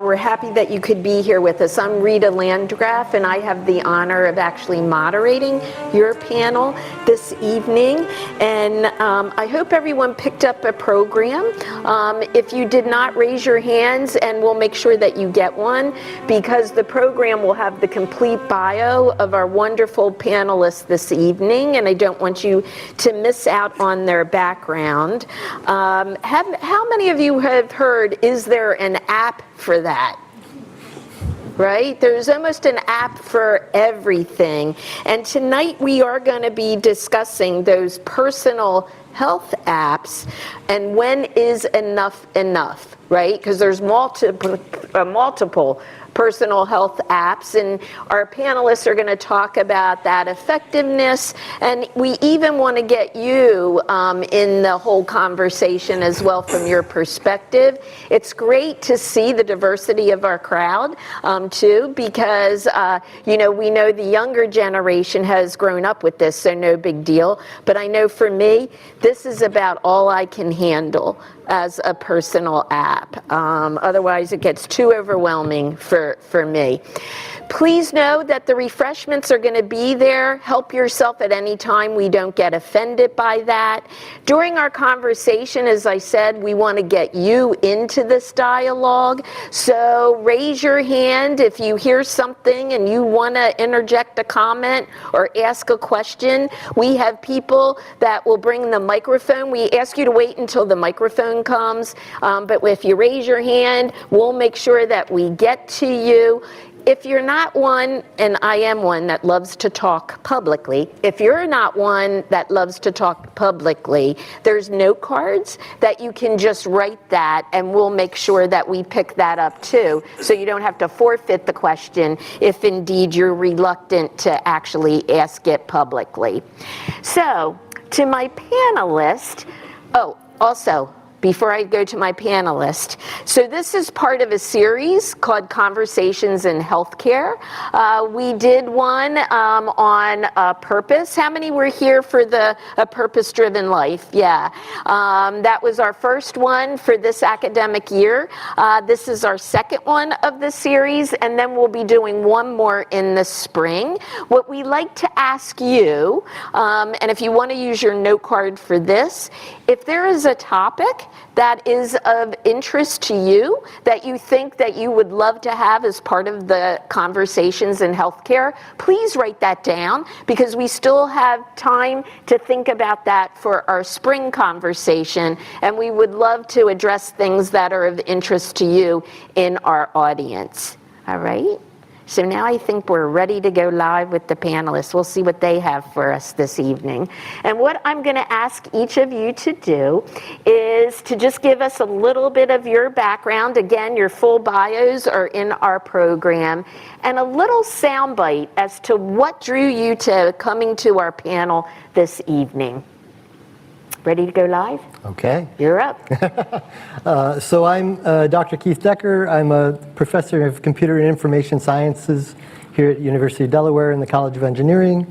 We're happy that you could be here with us. I'm Rita Landgraf, and I have the honor of actually moderating your panel this evening. And I hope everyone picked up a program. If you did not, raise your hands, and we'll make sure that you get one, because the program will have the complete bio of our wonderful panelists this evening, and I don't want you to miss out on their background. How many of you have heard, is there an app for that? Right? There's almost an app for everything. And tonight we are going to be discussing those personal health apps and when is enough, right? Because there's multiple personal health apps, and our panelists are going to talk about that effectiveness, and we even want to get you in the whole conversation as well from your perspective. It's great to see the diversity of our crowd too, because we know the younger generation has grown up with this, so no big deal, but I know for me this is about all I can handle as a personal app. Otherwise it gets too overwhelming for me. Please know that the refreshments are going to be there. Help yourself at any time. We don't get offended by that. During our conversation, as I said, we want to get you into this dialogue. So raise your hand if you hear something and you want to interject a comment or ask a question. We have people that will bring the microphone. We ask you to wait until the microphone comes, but if you raise your hand, we'll make sure that we get to you. If you're not one, and I am one that loves to talk publicly, if you're not one that loves to talk publicly, there's note cards that you can just write that, and we'll make sure that we pick that up too, so you don't have to forfeit the question if indeed you're reluctant to actually ask it publicly. So, to my panelist, also, before I go to my panelist, so this is part of a series called Conversations in Healthcare. We did one on purpose. How many were here for the purpose-driven life? Yeah. That was our first one for this academic year. This is our second one of the series, and then we'll be doing one more in the spring. What we like to ask you, and if you want to use your note card for this, if there is a topic that is of interest to you, that you think that you would love to have as part of the conversations in healthcare, please write that down, because we still have time to think about that for our spring conversation, and we would love to address things that are of interest to you in our audience. All right? So now I think we're ready to go live with the panelists. We'll see what they have for us this evening. And what I'm going to ask each of you to do is to just give us a little bit of your background. Again, your full bios are in our program. And a little soundbite as to what drew you to coming to our panel this evening. Ready to go live? Okay. You're up. So I'm Dr. Keith Decker. I'm a professor of computer and information sciences here at University of Delaware in the College of Engineering.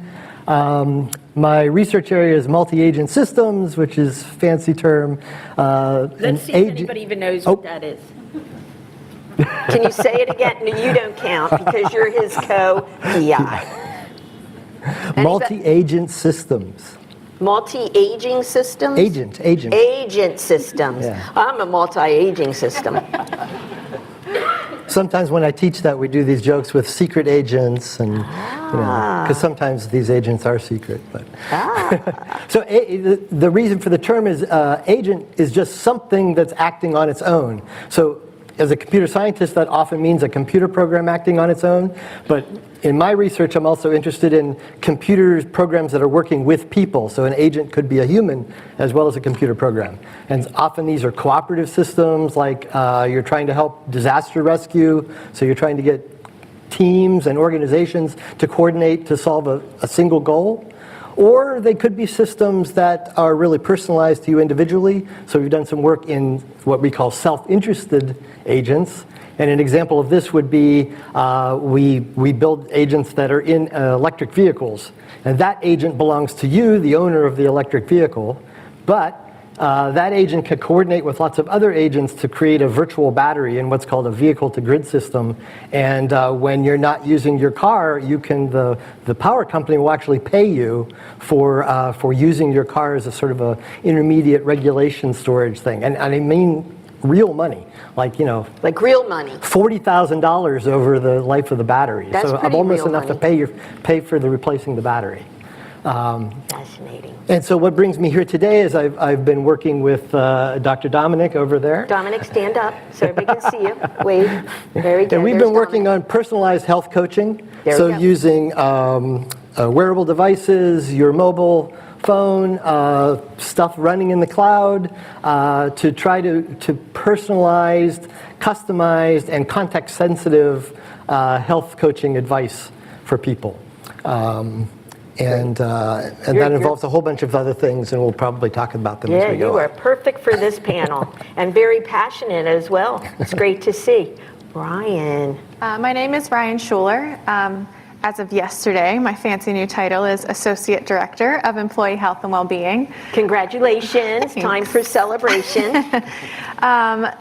My research area is multi-agent systems, which is a fancy term. Let's see if anybody even knows what that is. Can you say it again? No, you don't count because you're his co-PI. Multi-agent systems. Multi-aging systems? Agent. Agent systems. Yeah. I'm a multi-aging system. Sometimes when I teach that, we do these jokes with secret agents, and because sometimes these agents are secret. But so the reason for the term is agent is just something that's acting on its own. So as a computer scientist, that often means a computer program acting on its own. But in my research, I'm also interested in computer programs that are working with people. So an agent could be a human as well as a computer program. And often these are cooperative systems, like you're trying to help disaster rescue. So you're trying to get teams and organizations to coordinate to solve a single goal. Or they could be systems that are really personalized to you individually. So we've done some work in what we call self-interested agents. And an example of this would be we build agents that are in electric vehicles. And that agent belongs to you, the owner of the electric vehicle. But that agent can coordinate with lots of other agents to create a virtual battery in what's called a vehicle-to-grid system. And when you're not using your car, the power company will actually pay you for using your car as a sort of a intermediate regulation storage thing. And I mean real money, like real money. $40,000 over the life of the battery. That's so pretty almost real enough money. to pay for the replacing the battery. Fascinating. And so what brings me here today is I've been working with Dr. Dominic over there. Dominic, stand up so everybody can see you. Wave. Very good. And we've There's been working Dominic. on personalized health coaching. There we So go. using wearable devices, your mobile phone, stuff running in the cloud, to try to personalized, customized, and context-sensitive health coaching advice for people. And that involves a whole bunch of other things, and we'll probably talk about them as we go Yeah, you on. are perfect for this panel, and very passionate as well. It's great to see. Bryan. My name is Bryan Schuler. As of yesterday, my fancy new title is Associate Director of Employee Health and Wellbeing. Congratulations. Time for celebration.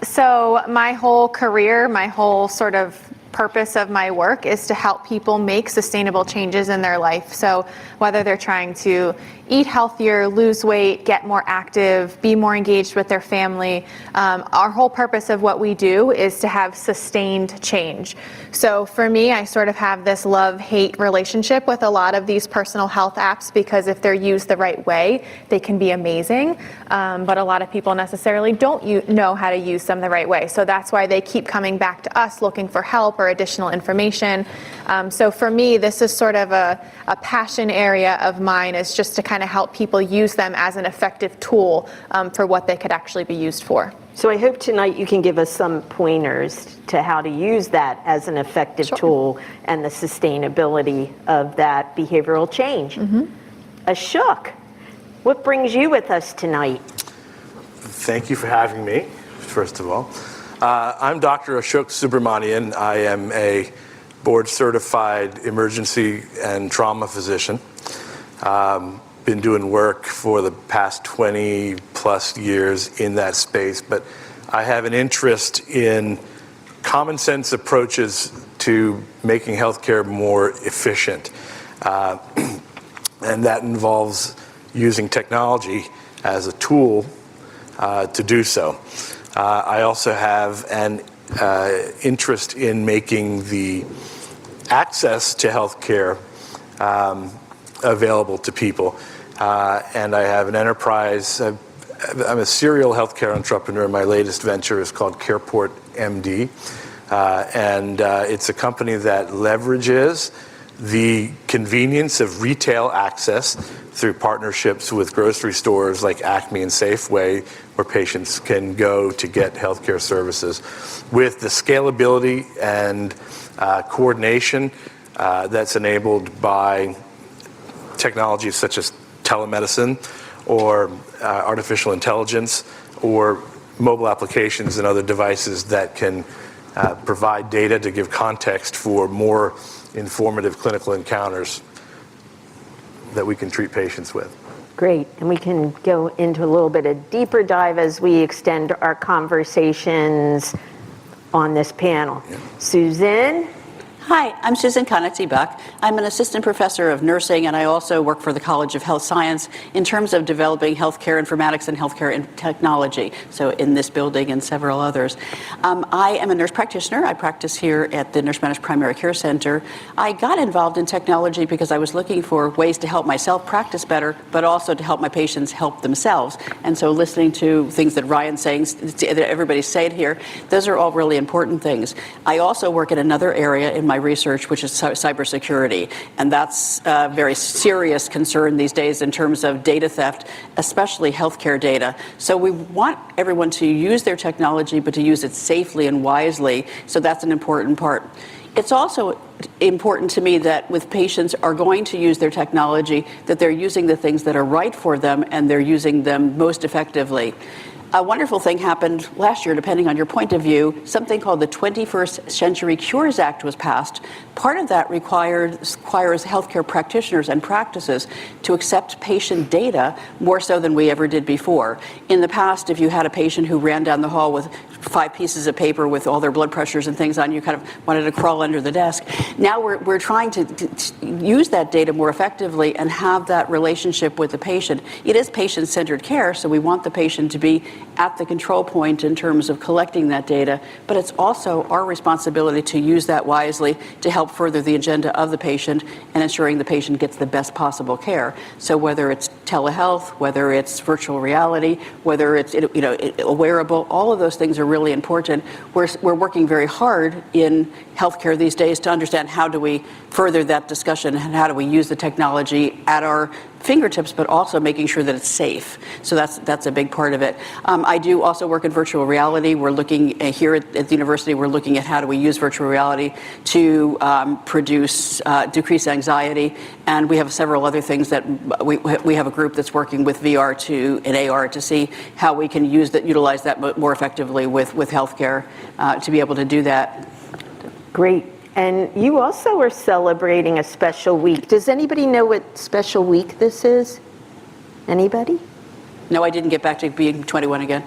So my whole career, my whole sort of purpose of my work is to help people make sustainable changes in their life. So whether they're trying to eat healthier, lose weight, get more active, be more engaged with their family, our whole purpose of what we do is to have sustained change. So for me, I sort of have this love-hate relationship with a lot of these personal health apps, because if they're used the right way, they can be amazing. But a lot of people necessarily don't know how to use them the right way. So that's why they keep coming back to us looking for help or additional information. So for me, this is sort of a passion area of mine, is just to kind of help people use them as an effective tool for what they could actually be used for. So I hope tonight you can give us some pointers to how to use that as an effective tool and the sustainability of that behavioral change. Ashok, what brings you with us tonight? Thank you for having me, first of all. I'm Dr. Ashok Subramanian. I am a board-certified emergency and trauma physician. Been doing work for the past 20 plus years in that space, but I have an interest in common sense approaches to making healthcare more efficient. And that involves using technology as a tool to do so. I also have an interest in making the access to healthcare available to people. And I have an enterprise. I'm a serial healthcare entrepreneur. My latest venture is called CarePort MD. And it's a company that leverages the convenience of retail access through partnerships with grocery stores like Acme and Safeway, where patients can go to get healthcare services, with the scalability and coordination that's enabled by technologies such as telemedicine or artificial intelligence or mobile applications and other devices that can provide data to give context for more informative clinical encounters that we can treat patients with. Great, and we can go into a little bit of deeper dive as we extend our conversations on this panel. Yeah. Susan? Hi, I'm Susan Connecti Buck. I'm an assistant professor of nursing, and I also work for the College of Health Science in terms of developing healthcare informatics and healthcare technology, so in this building and several others. I am a nurse practitioner. I practice here at the Nurse Managed Primary Care Center. I got involved in technology because I was looking for ways to help myself practice better, but also to help my patients help themselves. And so listening to things that Ryan's saying, that everybody's saying here, those are all really important things. I also work in another area in my research, which is cybersecurity, and that's a very serious concern these days in terms of data theft, especially healthcare data. So we want everyone to use their technology, but to use it safely and wisely, so that's an important part. It's also important to me that with patients are going to use their technology, that they're using the things that are right for them and they're using them most effectively. A wonderful thing happened last year, depending on your point of view. Something called the 21st Century Cures Act was passed. Part of that requires healthcare practitioners and practices to accept patient data more so than we ever did before. In the past, if you had a patient who ran down the hall with 5 pieces of paper with all their blood pressures and things on, you kind of wanted to crawl under the desk. Now we're trying to use that data more effectively and have that relationship with the patient. It is patient-centered care, so we want the patient to be at the control point in terms of collecting that data, but it's also our responsibility to use that wisely to help further the agenda of the patient and ensuring the patient gets the best possible care. So whether it's telehealth, whether it's virtual reality, whether it's a wearable, all of those things are really important. We're working very hard in healthcare these days to understand how do we further that discussion and how do we use the technology at our fingertips, but also making sure that it's safe. So that's a big part of it. I do also work in virtual reality. We're looking here at the university, we're looking at how do we use virtual reality to decrease anxiety. And we have several other things that we have a group that's working with VR and AR to see how we can utilize that more effectively with healthcare to be able to do that. Great. And you also are celebrating a special week. Does anybody know what special week this is? Anybody? No, I didn't get back to being 21 again.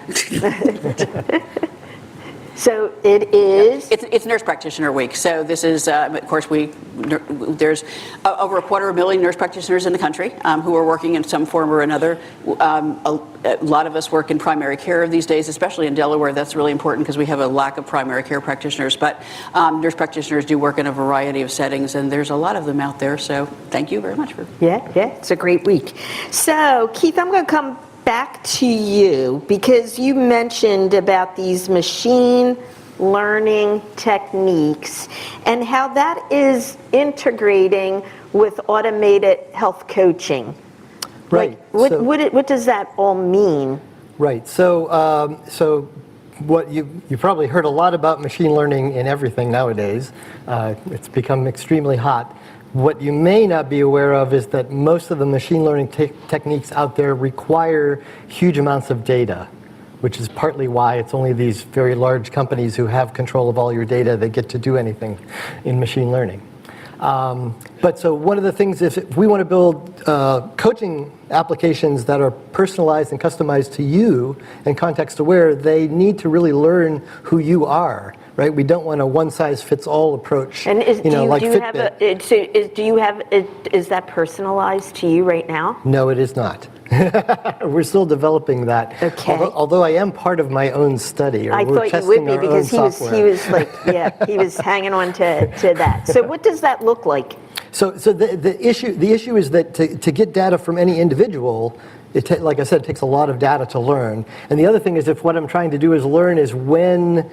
So it is? It's Nurse Practitioner Week. So this is, of course, there's over 250,000 nurse practitioners in the country who are working in some form or another. A lot of us work in primary care these days, especially in Delaware. That's really important because we have a lack of primary care practitioners. But nurse practitioners do work in a variety of settings, and there's a lot of them out there. So thank you very much for. Yeah, it's a great week. So Keith, I'm going to come back to you because you mentioned about these machine learning techniques and how that is integrating with automated health coaching. Right. Like, what does that all mean? Right. So what you probably heard a lot about machine learning in everything nowadays. It's become extremely hot. What you may not be aware of is that most of the machine learning techniques out there require huge amounts of data, which is partly why it's only these very large companies who have control of all your data that get to do anything in machine learning. But so one of the things is if we want to build coaching applications that are personalized and customized to you and context aware, they need to really learn who you are. Right, we don't want a one-size-fits-all approach. And is that personalized to you right now? No, it is not. We're still developing that. Okay. Although I am part of my own study. I thought you would be because he was hanging on to that. So what does that look like? So the issue is that to get data from any individual, like I said, it takes a lot of data to learn. And the other thing is, if what I'm trying to do is learn is when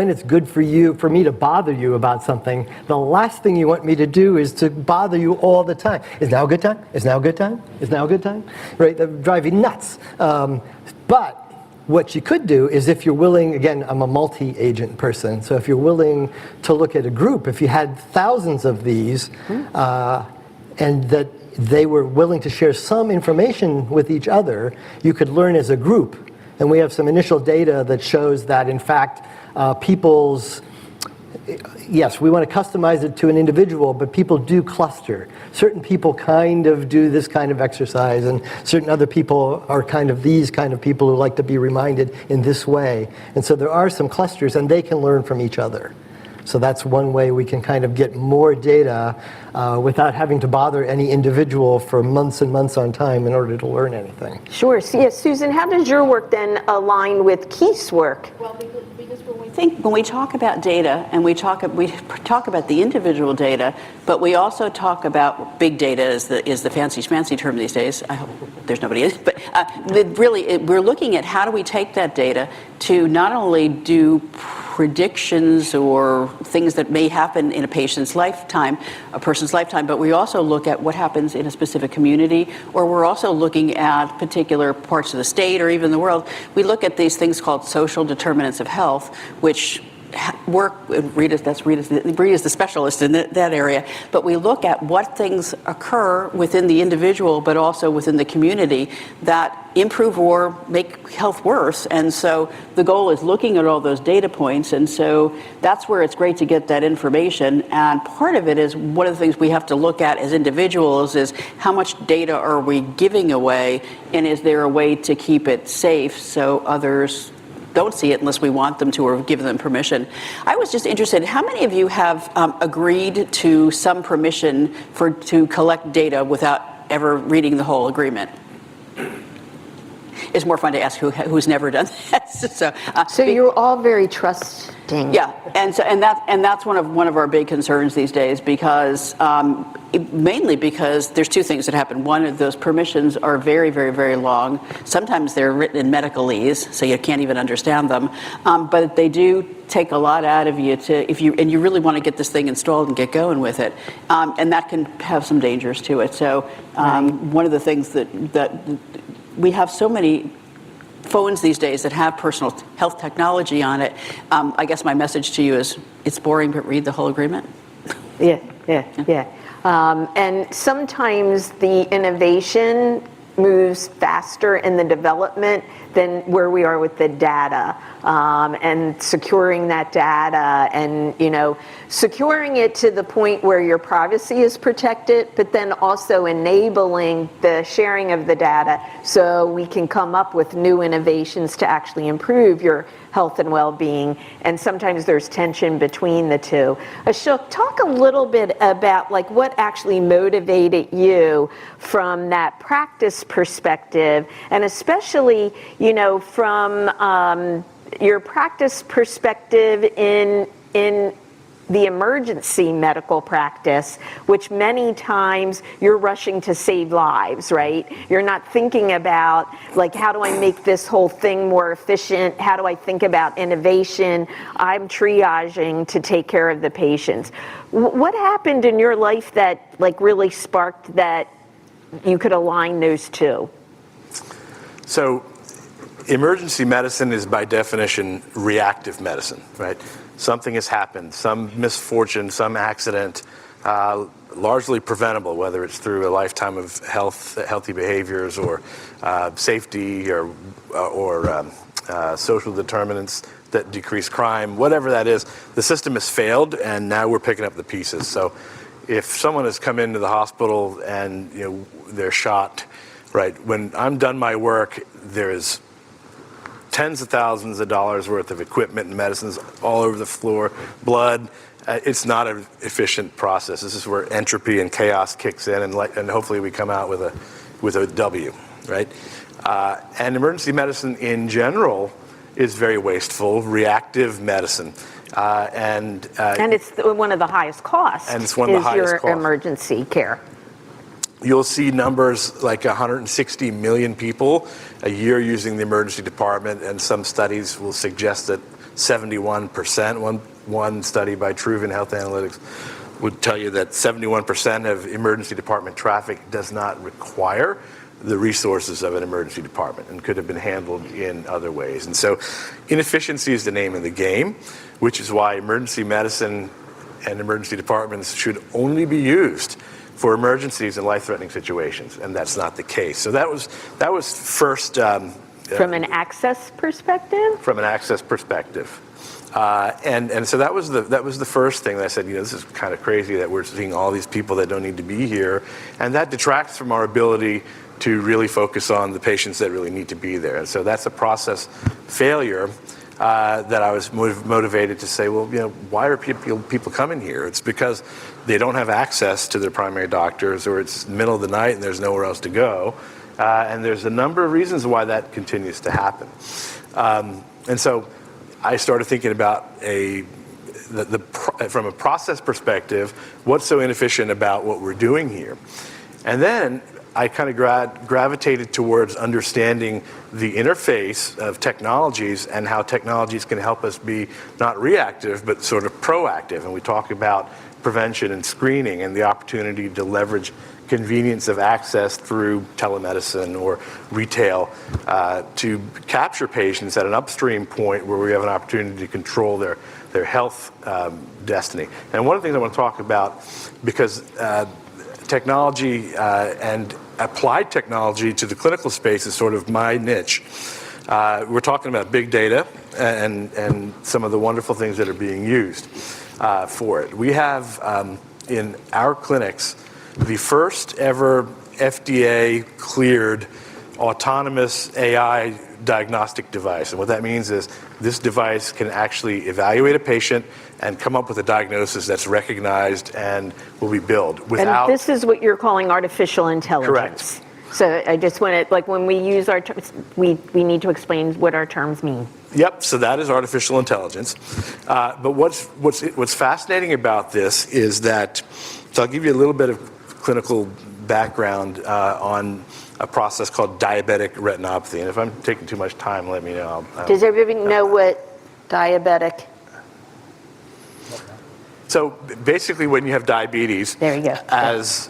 it's good for me to bother you about something, the last thing you want me to do is to bother you all the time. Is now a good time? Is now a good time? Is now a good time? Right, that would drive you nuts. But what you could do is if you're willing, again, I'm a multi-agent person, so if you're willing to look at a group, if you had thousands of these, and that they were willing to share some information with each other, you could learn as a group. And we have some initial data that shows that, in fact, yes, we want to customize it to an individual, but people do cluster. Certain people kind of do this kind of exercise, and certain other people are kind of these kind of people who like to be reminded in this way. And so there are some clusters, and they can learn from each other. So that's one way we can kind of get more data without having to bother any individual for months and months on time in order to learn anything. Sure. So, yes, Susan, how does your work then align with Keith's work? Well, because when we talk about data and we talk about the individual data, but we also talk about big data is the fancy schmancy term these days. I hope there's nobody in it, but we're looking at how do we take that data to not only do predictions or things that may happen in a person's lifetime, but we also look at what happens in a specific community, or we're also looking at particular parts of the state or even the world. We look at these things called social determinants of health, which work, Rita's the specialist in that area, but we look at what things occur within the individual, but also within the community that improve or make health worse. And so the goal is looking at all those data points. And so that's where it's great to get that information. And part of it is one of the things we have to look at as individuals is how much data are we giving away, and is there a way to keep it safe so others don't see it unless we want them to or give them permission. I was just interested, how many of you have agreed to some permission to collect data without ever reading the whole agreement? It's more fun to ask who's never done that. So you're all very trusting. Yeah, and that's one of our big concerns these days, because mainly because there's two things that happen. One of those permissions are very, very, very long. Sometimes they're written in medicalese, so you can't even understand them. But they do take a lot out of you if you really want to get this thing installed and get going with it, and that can have some dangers to it. So one of the things that we have so many phones these days that have personal health technology on it. I guess my message to you is, it's boring, but read the whole agreement. Yeah. And sometimes the innovation moves faster in the development than where we are with the data, and securing that data, and securing it to the point where your privacy is protected, but then also enabling the sharing of the data so we can come up with new innovations to actually improve your health and well-being. And sometimes there's tension between the two. Ashok, talk a little bit about what actually motivated you from that practice perspective, and especially from your practice perspective in the emergency medical practice, which many times you're rushing to save lives, right? You're not thinking about how do I make this whole thing more efficient? How do I think about innovation? I'm triaging to take care of the patients. What happened in your life that really sparked that you could align those two? So emergency medicine is by definition reactive medicine, right? Something has happened, some misfortune, some accident, largely preventable, whether it's through a lifetime of healthy behaviors or safety or social determinants that decrease crime, whatever that is. The system has failed, and now we're picking up the pieces. So if someone has come into the hospital and they're shot, right, when I'm done my work, there's tens of thousands of dollars worth of equipment and medicines all over the floor, blood. It's not an efficient process. This is where entropy and chaos kicks in, and hopefully we come out with a W, right? And emergency medicine in general is very wasteful, reactive medicine. And it's one of the highest costs. And it's one of the highest your costs. Emergency care. You'll see numbers like 160 million people a year using the emergency department, and some studies will suggest that 71%, one study by Truven Health Analytics would tell you that 71% of emergency department traffic does not require the resources of an emergency department and could have been handled in other ways. And so inefficiency is the name of the game, which is why emergency medicine and emergency departments should only be used for emergencies and life-threatening situations, and that's not the case. So that was first from an access perspective. From an access perspective, and so that was the first thing that I said. This is kind of crazy that we're seeing all these people that don't need to be here, and that detracts from our ability to really focus on the patients that really need to be there. And so that's a process failure. That I was motivated to say, well, why are people coming here? It's because they don't have access to their primary doctors, or it's the middle of the night and there's nowhere else to go. And there's a number of reasons why that continues to happen. And so I started thinking about from a process perspective, what's so inefficient about what we're doing here? And then I kind of gravitated towards understanding the interface of technologies and how technologies can help us be not reactive, but sort of proactive. And we talk about prevention and screening and the opportunity to leverage convenience of access through telemedicine or retail to capture patients at an upstream point where we have an opportunity to control their health destiny. And one of the things I want to talk about, because technology and applied technology to the clinical space is sort of my niche. We're talking about big data and some of the wonderful things that are being used for it. We have in our clinics the first ever FDA cleared autonomous AI diagnostic device. And what that means is this device can actually evaluate a patient and come up with a diagnosis that's recognized and will be billed without... And this is what you're calling artificial intelligence. Correct. So I just want to, like, when we use our terms, we need to explain what our terms mean. Yep, so that is artificial intelligence. But what's fascinating about this is that, so I'll give you a little bit of clinical background on a process called diabetic retinopathy. And if I'm taking too much time, let me know. Does everybody know what diabetic? So basically, when you have diabetes, There you go. as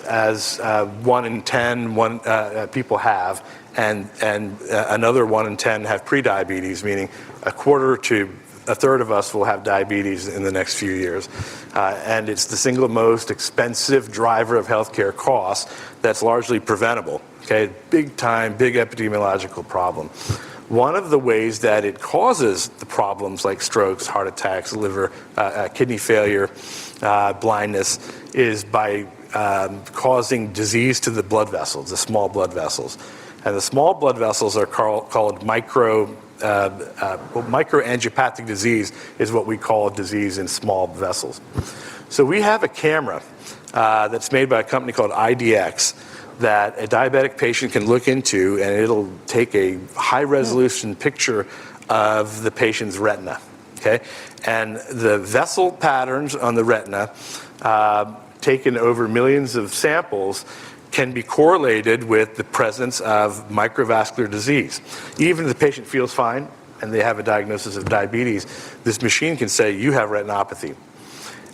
1 in 10 people have, and another 1 in 10 have prediabetes, meaning a quarter to a third of us will have diabetes in the next few years. And it's the single most expensive driver of healthcare costs that's largely preventable. Okay, big time, big epidemiological problem. One of the ways that it causes the problems like strokes, heart attacks, liver, kidney failure, blindness is by causing disease to the blood vessels, the small blood vessels. And the small blood vessels are called microangiopathic disease is what we call a disease in small vessels. So we have a camera that's made by a company called IDX that a diabetic patient can look into, and it'll take a high-resolution picture of the patient's retina, okay? And the vessel patterns on the retina, taken over millions of samples, can be correlated with the presence of microvascular disease. Even if the patient feels fine and they have a diagnosis of diabetes, this machine can say, you have retinopathy.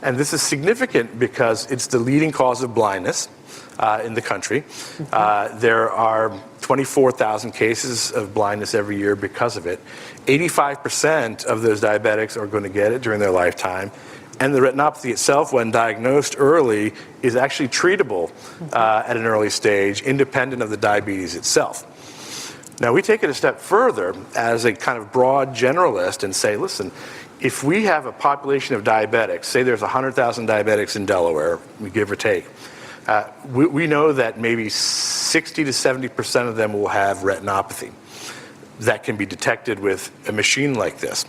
And this is significant because it's the leading cause of blindness in the country. There are 24,000 cases of blindness every year because of it. 85% of those diabetics are going to get it during their lifetime. And the retinopathy itself, when diagnosed early, is actually treatable at an early stage, independent of the diabetes itself. Now, we take it a step further as a kind of broad generalist and say, listen, if we have a population of diabetics, say there's 100,000 diabetics in Delaware, we give or take, we know that maybe 60 to 70% of them will have retinopathy. That can be detected with a machine like this.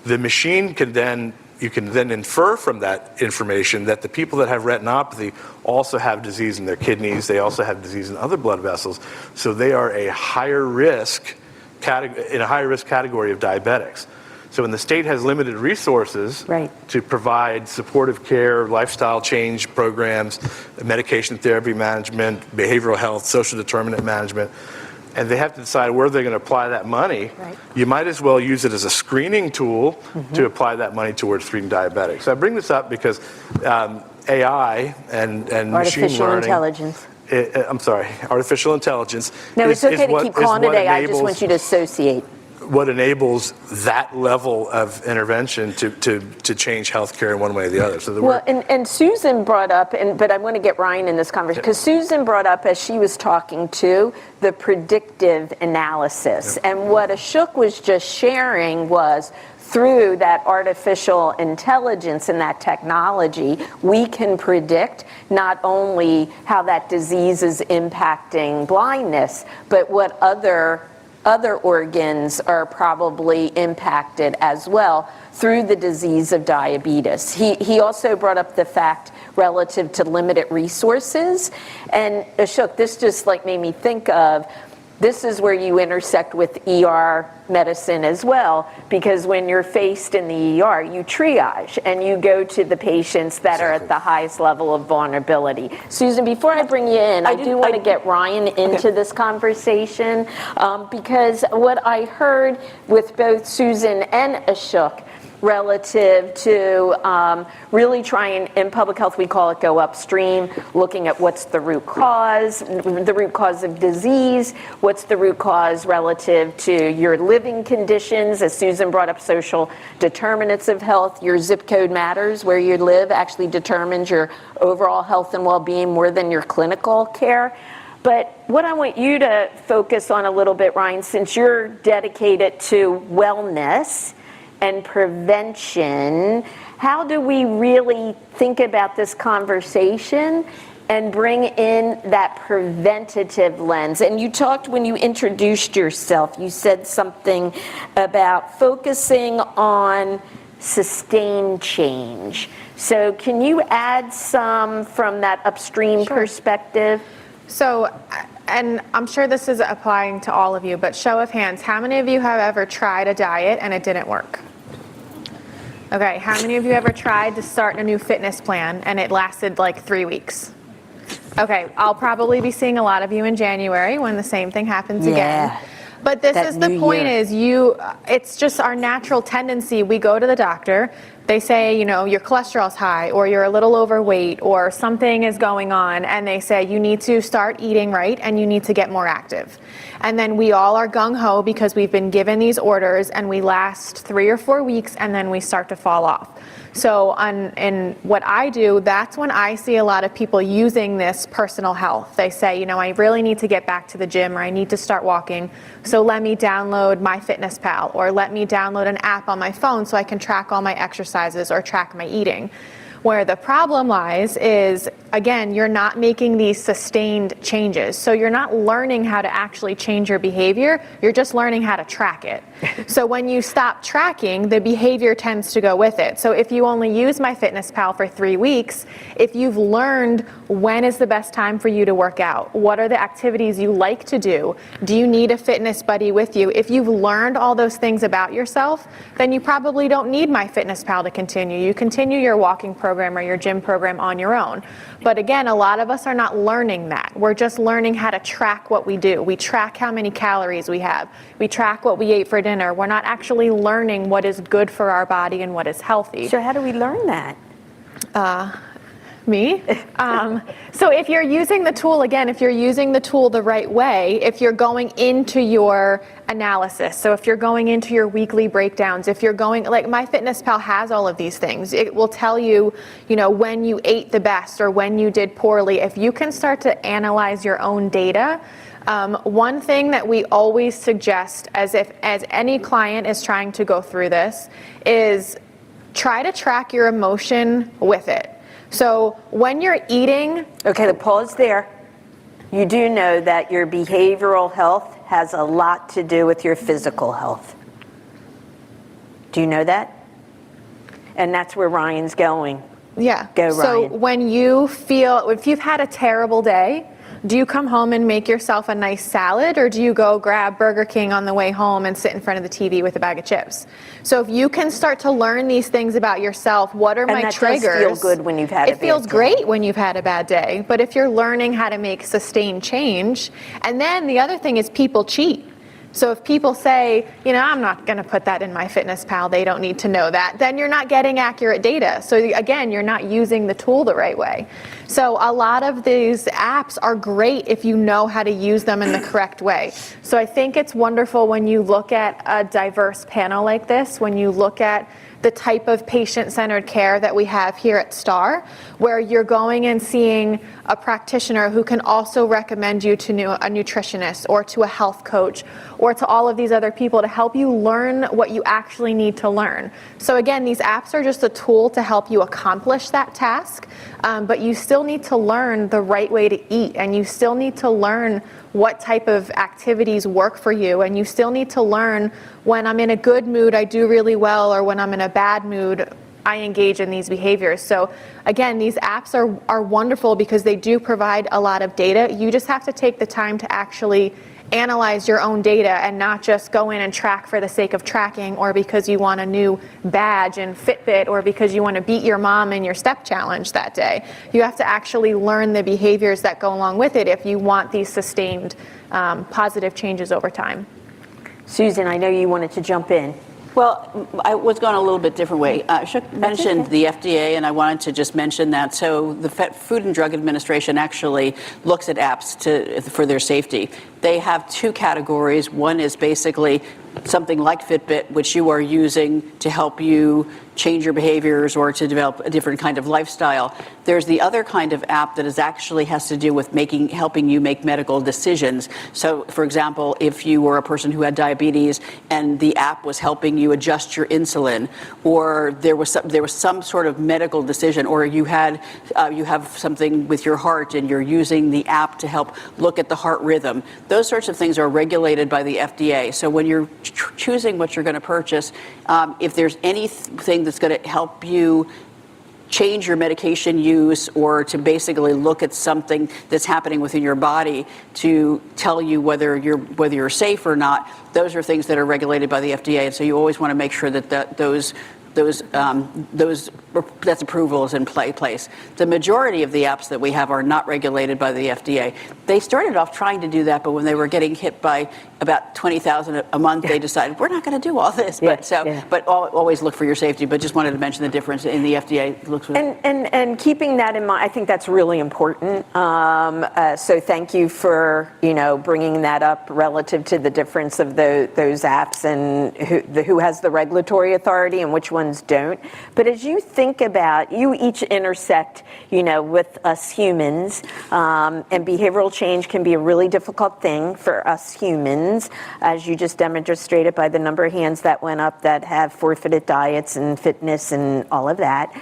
The machine can then, you can then infer from that information that the people that have retinopathy also have disease in their kidneys, they also have disease in other blood vessels, so they are a higher risk in a higher risk category of diabetics. So when the state has limited resources to provide supportive care, lifestyle change programs, medication therapy management, behavioral health, social determinant management, and they have to decide where they're going to apply that money, you might as well use it as a screening tool to apply that money towards treating diabetics. So I bring this up because AI and machine learning... Intelligence. I'm sorry, artificial intelligence. No, it's okay to keep calling it AI. I just want you to associate. What enables that level of intervention to change healthcare in one way or the other. So well, and Susan brought up, but I want to get Ryan in this conversation, because Susan brought up, as she was talking to, the predictive analysis. And what Ashok was just sharing was, through that artificial intelligence and that technology, we can predict not only how that disease is impacting blindness, but what other organs are probably impacted as well through the disease of diabetes. He also brought up the fact relative to limited resources. And Ashok, this just like made me think of, this is where you intersect with ER medicine as well, because when you're faced in the ER, you triage and you go to the patients that are at the highest level of vulnerability. Susan, before I bring you in, I do want to get Ryan into this conversation, because what I heard with both Susan and Ashok relative to really trying, in public health we call it go upstream, looking at what's the root cause of disease, what's the root cause relative to your living conditions. As Susan brought up, social determinants of health, your zip code matters. Where you live actually determines your overall health and well-being more than your clinical care. But what I want you to focus on a little bit, Ryan, since you're dedicated to wellness and prevention, how do we really think about this conversation and bring in that preventative lens? And you talked, when you introduced yourself, you said something about focusing on sustained change. So can you add some from that upstream perspective? So, and I'm sure this is applying to all of you, but show of hands, how many of you have ever tried a diet and it didn't work? Okay, how many of you ever tried to start a new fitness plan and it lasted like 3 weeks? Okay, I'll probably be seeing a lot of you in January when the same thing happens again. But this is the point is it's just our natural tendency. We go to the doctor, they say, your cholesterol's high, or you're a little overweight, or something is going on, and they say you need to start eating right and you need to get more active. And then we all are gung-ho because we've been given these orders, and we last 3 or 4 weeks and then we start to fall off. So in what I do, that's when I see a lot of people using this personal health. They say, I really need to get back to the gym, or I need to start walking, so let me download MyFitnessPal, or let me download an app on my phone so I can track all my exercises or track my eating. Where the problem lies is, again, you're not making these sustained changes. So you're not learning how to actually change your behavior, you're just learning how to track it. So when you stop tracking, the behavior tends to go with it. So if you only use MyFitnessPal for 3 weeks, if you've learned when is the best time for you to work out, what are the activities you like to do you need a fitness buddy with you? If you've learned all those things about yourself, then you probably don't need MyFitnessPal to continue. You continue your walking program or your gym program on your own. But again, a lot of us are not learning that. We're just learning how to track what we do. We track how many calories we have. We track what we ate for dinner. We're not actually learning what is good for our body and what is healthy. So how do we learn that? Me? So if you're using the tool, again, if you're using the tool the right way, if you're going into your analysis, so if you're going into your weekly breakdowns, if you're going, like MyFitnessPal has all of these things. It will tell you, when you ate the best or when you did poorly. If you can start to analyze your own data, one thing that we always suggest as any client is trying to go through this is try to track your emotion with it. So when you're eating... Okay, the pause there. You do know that your behavioral health has a lot to do with your physical health. Do you know that? And that's where Ryan's going. Yeah. Go, Ryan. So when if you've had a terrible day, do you come home and make yourself a nice salad, or do you go grab Burger King on the way home and sit in front of the TV with a bag of chips? So if you can start to learn these things about yourself, what are my triggers? And that does feel good when you've had a bad day. It feels great when you've had a bad day. But if you're learning how to make sustained change, and then the other thing is people cheat. So if people say, I'm not going to put that in MyFitnessPal, they don't need to know that, then you're not getting accurate data. So again, you're not using the tool the right way. So a lot of these apps are great if you know how to use them in the correct way. So I think it's wonderful when you look at a diverse panel like this, when you look at the type of patient-centered care that we have here at STAR, where you're going and seeing a practitioner who can also recommend you to a nutritionist or to a health coach or to all of these other people to help you learn what you actually need to learn. So again, these apps are just a tool to help you accomplish that task, but you still need to learn the right way to eat, and you still need to learn what type of activities work for you, and you still need to learn when I'm in a good mood, I do really well, or when I'm in a bad mood, I engage in these behaviors. So again, these apps are wonderful because they do provide a lot of data. You just have to take the time to actually analyze your own data and not just go in and track for the sake of tracking, or because you want a new badge in Fitbit, or because you want to beat your mom in your step challenge that day. You have to actually learn the behaviors that go along with it if you want these sustained positive changes over time. Susan, I know you wanted to jump in. Well, I was going a little bit different way. Ashok mentioned the FDA, and I wanted to just mention that. So the Food and Drug Administration actually looks at apps for their safety. They have two categories. One is basically something like Fitbit, which you are using to help you change your behaviors or to develop a different kind of lifestyle. There's the other kind of app that is actually has to do with helping you make medical decisions. So, for example, if you were a person who had diabetes and the app was helping you adjust your insulin, or there was some sort of medical decision, or you have something with your heart and you're using the app to help look at the heart rhythm. Those sorts of things are regulated by the FDA. So when you're choosing what you're going to purchase, if there's anything that's going to help you change your medication use or to basically look at something that's happening within your body to tell you whether you're safe or not, those are things that are regulated by the FDA. And so you always want to make sure that that's approval is in place. The majority of the apps that we have are not regulated by the FDA. They started off trying to do that, but when they were getting hit by about 20,000 a month, they decided we're not going to do all this. But always look for your safety. But just wanted to mention the difference in the FDA looks. And keeping that in mind, I think that's really important. So thank you for bringing that up relative to the difference of those apps and who has the regulatory authority and which ones don't. But as you think about, you each intersect, with us humans, and behavioral change can be a really difficult thing for us humans, as you just demonstrated by the number of hands that went up that have forfeited diets and fitness and all of that.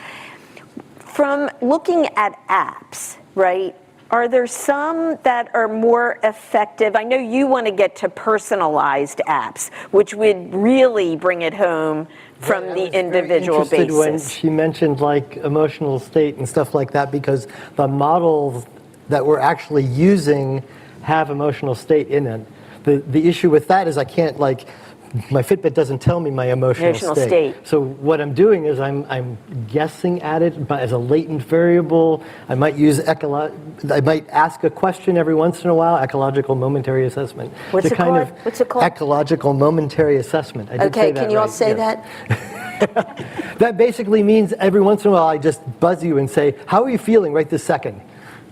From looking at apps, right? Are there some that are more effective? I know you want to get to personalized apps, which would really bring it home from the individual basis. When she mentioned like emotional state and stuff like that, because the models that we're actually using have emotional state in it. The issue with that is I can't my Fitbit doesn't tell me my emotional state. So what I'm doing is I'm guessing at it as a latent variable. I might I might ask a question every once in a while. Ecological momentary assessment. What's it called? What's it called? Ecological momentary assessment. I did say that can you all right. say Yes. that? That basically means every once in a while I just buzz you and say, how are you feeling right this second,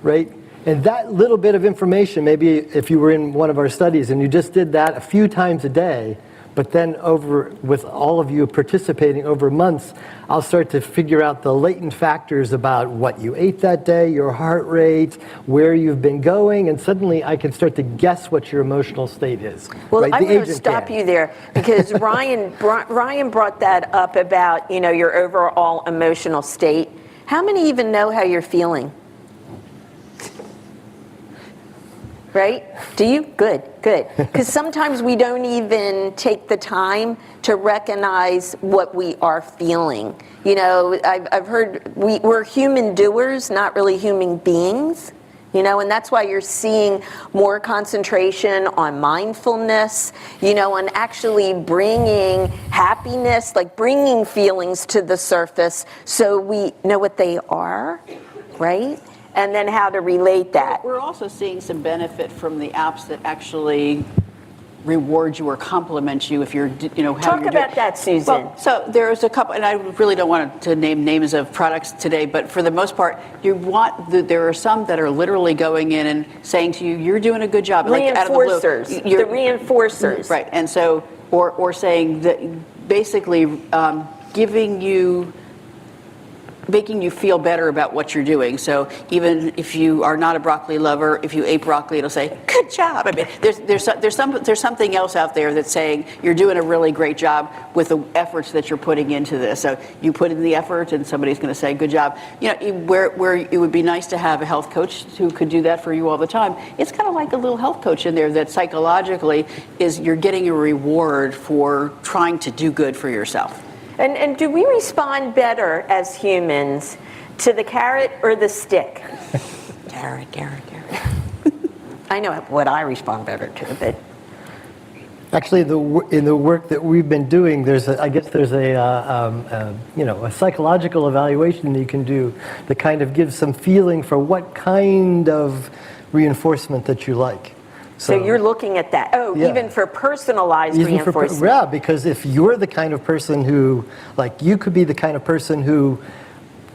right? And that little bit of information, maybe if you were in one of our studies and you just did that a few times a day, but then with all of you participating over months, I'll start to figure out the latent factors about what you ate that day, your heart rate, where you've been going, and suddenly I can start to guess what your emotional state is. Well, right? I'm going to stop you there because Ryan brought that up about your overall emotional state. How many even know how you're feeling? Right? Do you? Good. Because sometimes we don't even take the time to recognize what we are feeling. I've heard we're human doers, not really human beings. And that's why you're seeing more concentration on mindfulness, on actually bringing happiness, like bringing feelings to the surface so we know what they are, right? And then how to relate that. We're also seeing some benefit from the apps that actually reward you or compliment you if you're, Talk about that, Susan. Well, so there's a couple, and I really don't want to name names of products today, but for the most part, there are some that are literally going in and saying to you, you're doing a good job. Reinforcers. The reinforcers. Right, and so, or saying that basically making you feel better about what you're doing. So even if you are not a broccoli lover, if you ate broccoli, it'll say, good job. I mean, there's something else out there that's saying you're doing a really great job with the efforts that you're putting into this. So you put in the effort and somebody's going to say, good job. Where it would be nice to have a health coach who could do that for you all the time. It's kind of like a little health coach in there that psychologically you're getting a reward for trying to do good for yourself. And do we respond better as humans to the carrot or the stick? Carrot. I know what I respond better to, but... Actually, in the work that we've been doing, there's a psychological evaluation that you can do that kind of gives some feeling for what kind of reinforcement that you like. So you're looking at that. Oh, Yeah. even for personalized Even for, reinforcement. yeah, because if you're the kind of person who, like, you could be the kind of person who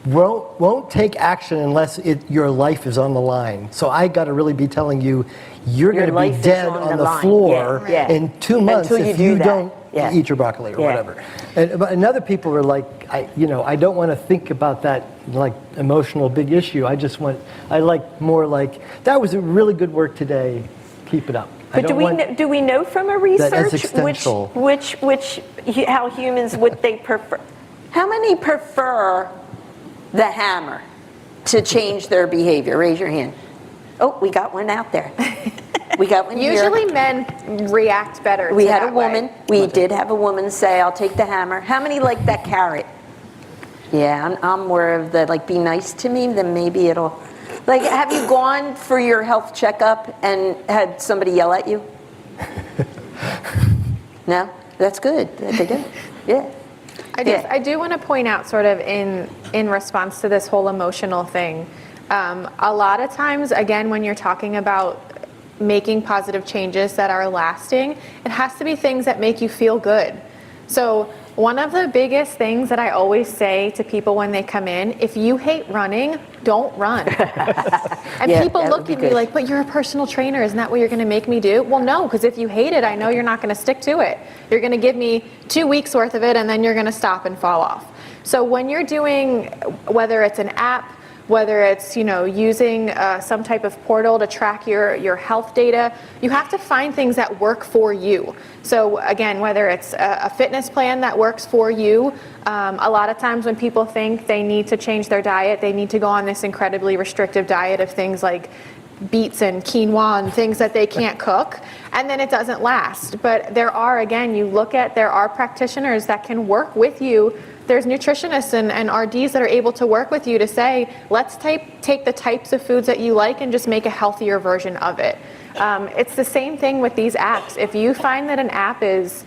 won't take action unless your life is on the line. So I got to really be telling you, you're going to be life is dead on on the the line. floor Yeah. in 2 months Until you if do you that. don't Yeah. eat your broccoli or Yeah. whatever. And other people are like, I don't want to think about that like emotional big issue. I like more like, that was a really good work today. Keep it up. But do we know from a research existential. how humans would they prefer? How many prefer the hammer to change their behavior? Raise your hand. Oh, we got one out there. We got one here. Usually men react better. We to had that a woman. way. We did have a woman say, "I'll take the hammer." How many like that carrot? Yeah, I'm more of the like, be nice to me, then maybe it'll. Like, have you gone for your health checkup and had somebody yell at you? No, that's good. They do. Yeah. I do want to point out, sort of in response to this whole emotional thing, a lot of times, again, when you're talking about making positive changes that are lasting, it has to be things that make you feel good. So one of the biggest things that I always say to people when they come in, if you hate running, don't run. And Yeah, people that look would be at me good. like, but you're a personal trainer, isn't that what you're going to make me do? Well, no, because if you hate it, I know you're not going to stick to it. You're going to give me 2 weeks worth of it, and then you're going to stop and fall off. So when you're doing, whether it's an app, whether it's using some type of portal to track your health data, you have to find things that work for you. So again, whether it's a fitness plan that works for you, a lot of times when people think they need to change their diet, they need to go on this incredibly restrictive diet of things like beets and quinoa and things that they can't cook, and then it doesn't last. But there are practitioners that can work with you. There's nutritionists and RDs that are able to work with you to say, let's take the types of foods that you like and just make a healthier version of it. It's the same thing with these apps. If you find that an app is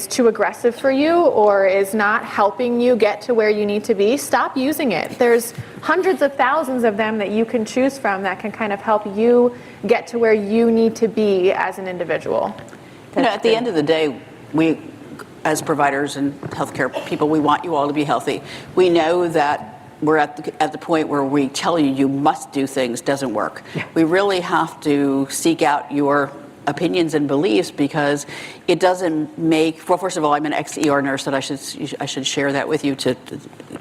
too aggressive for you or is not helping you get to where you need to be, stop using it. There's hundreds of thousands of them that you can choose from that can kind of help you get to where you need to be as an individual. At the end of the day, we, as providers and healthcare people, we want you all to be healthy. We know that we're at the point where we tell you must do things doesn't work. Yeah. We really have to seek out your opinions and beliefs, because it doesn't make, well, first of all, I'm an ex-ER nurse, that I should share that with you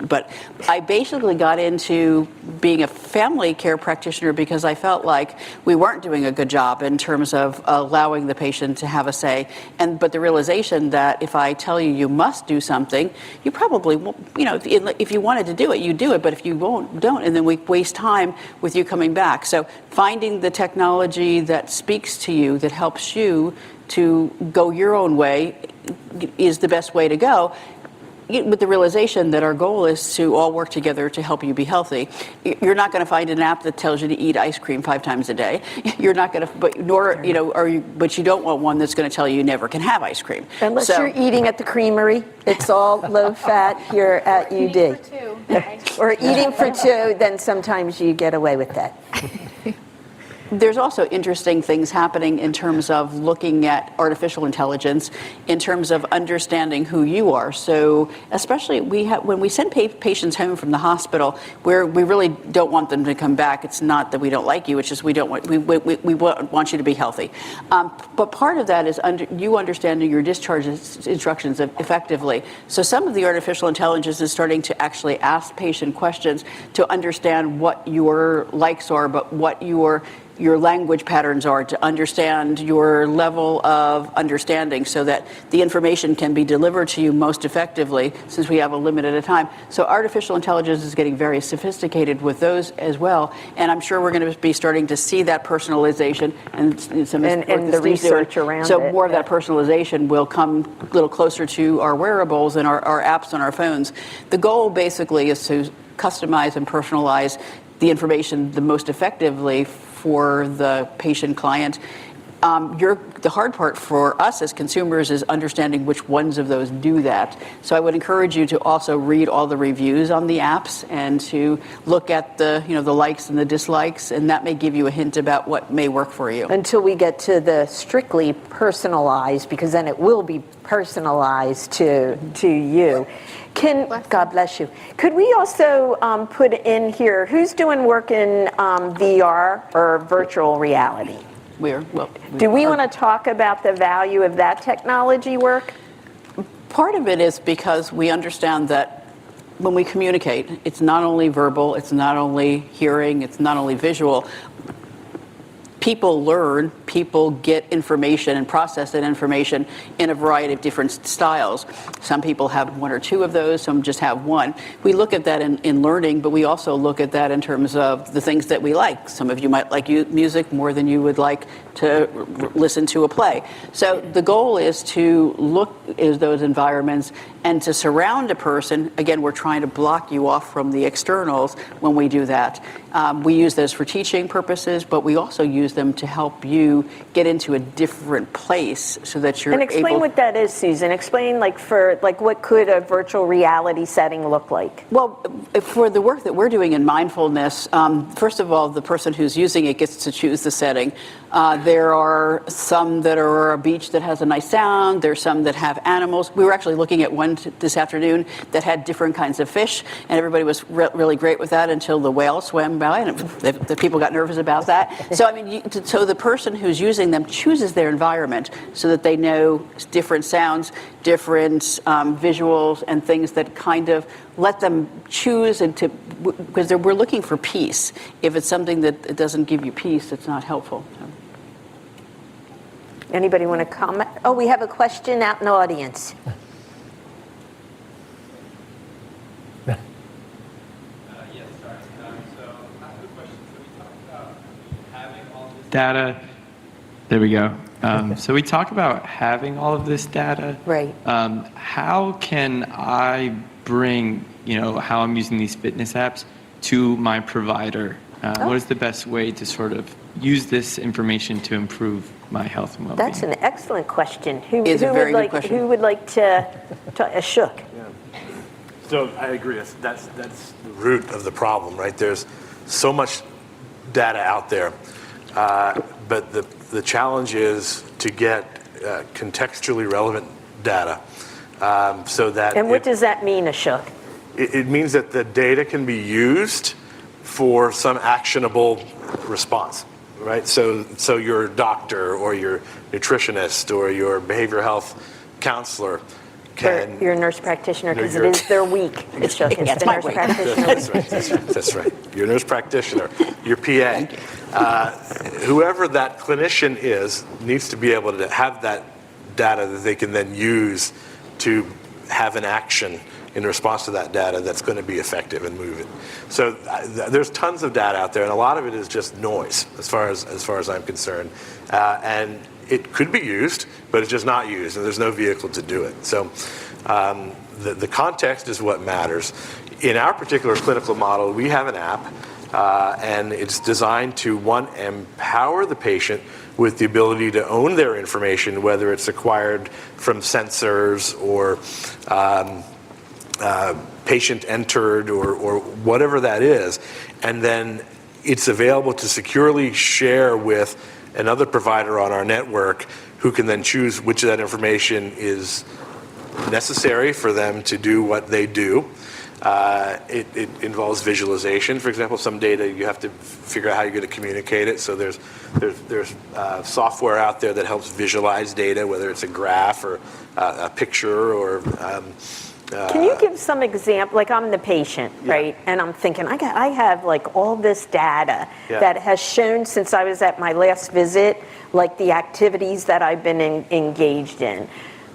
but I basically got into being a family care practitioner because I felt like we weren't doing a good job in terms of allowing the patient to have a say, but the realization that if I tell you must do something, you probably won't, if you wanted to do it, you do it, but if you don't, and then we waste time with you coming back. So finding the technology that speaks to you, that helps you to go your own way, is the best way to go, with the realization that our goal is to all work together to help you be healthy. You're not going to find an app that tells you to eat ice cream 5 times a day. You're not going to, but you don't want one that's going to tell you never can have ice cream. Unless you're eating at the creamery, it's all low fat here at UD. Or eating for 2, then sometimes you get away with that. There's also interesting things happening in terms of looking at artificial intelligence, in terms of understanding who you are. So especially when we send patients home from the hospital, we really don't want them to come back. It's not that we don't like you, it's just we want you to be healthy. But part of that is you understanding your discharge instructions effectively. So some of the artificial intelligence is starting to actually ask patient questions to understand what your likes are, but what your language patterns are, to understand your level of understanding so that the information can be delivered to you most effectively, since we have a limited time. So artificial intelligence is getting very sophisticated with those as well, and I'm sure we're going to be starting to see that personalization and the research around it. So more of that personalization will come a little closer to our wearables and our apps on our phones. The goal basically is to customize and personalize the information the most effectively for the patient client. the hard part for us as consumers is understanding which ones of those do that. So I would encourage you to also read all the reviews on the apps and to look at the likes and the dislikes, and that may give you a hint about what may work for you. Until we get to the strictly personalized, because then it will be personalized to you. God bless you. Could we also put in here, who's doing work in VR or virtual reality? Do we want to talk about the value of that technology work? Part of it is because we understand that when we communicate, it's not only verbal, it's not only hearing, it's not only visual. People learn, people get information and process that information in a variety of different styles. Some people have one or two of those, some just have one. We look at that in learning, but we also look at that in terms of the things that we like. Some of you might like music more than you would like to listen to a play. So the goal is to look at those environments and to surround a person. Again, we're trying to block you off from the externals when we do that. We use those for teaching purposes, but we also use them to help you get into a different place so that you're able... And explain what that is, Susan. Explain, what could a virtual reality setting look like? Well, for the work that we're doing in mindfulness, first of all, the person who's using it gets to choose the setting. There are some that are a beach that has a nice sound. There's some that have animals. We were actually looking at one this afternoon that had different kinds of fish, and everybody was really great with that until the whale swam by, and the people got nervous about that. So, so the person who's using them chooses their environment so that they know different sounds, different visuals, and things that kind of let them choose, and because we're looking for peace. If it's something that doesn't give you peace, it's not helpful. Anybody want to comment? Oh, we have a question out in the audience. Yes, sorry. So I have a question. So we talked about having all this data. There we go. So we talk about having all of this data. Right. How can I bring, how I'm using these fitness apps to my provider? What is the best way to sort of use this information to improve my health and well-being? That's an excellent question. Who It's a very would good like? question. Who would like to? Ashok. So I agree. That's the root of the problem, right? There's so much data out there, but the challenge is to get contextually relevant data, so that. And what does that mean, Ashok? It means that the data can be used for some actionable response, right? So your doctor or your nutritionist or your behavioral health counselor can... Your nurse practitioner, because it is their week. Ashok, it's the nurse practitioner. That's right. Your nurse practitioner, your PA. Whoever that clinician is needs to be able to have that data that they can then use to have an action in response to that data that's going to be effective and move it. So there's tons of data out there, and a lot of it is just noise, as far as I'm concerned. And it could be used, but it's just not used, and there's no vehicle to do it. So the context is what matters. In our particular clinical model, we have an app, and it's designed to, one, empower the patient with the ability to own their information, whether it's acquired from sensors or patient entered or whatever that is, and then it's available to securely share with another provider on our network who can then choose which of that information is necessary for them to do what they do. It involves visualization. For example, some data you have to figure out how you're going to communicate it. So there's software out there that helps visualize data, whether it's a graph or a picture or. Can you give some example? Like, I'm the patient, right? And I'm thinking, I have like all this data that has shown since I was at my last visit, like the activities that I've been engaged in.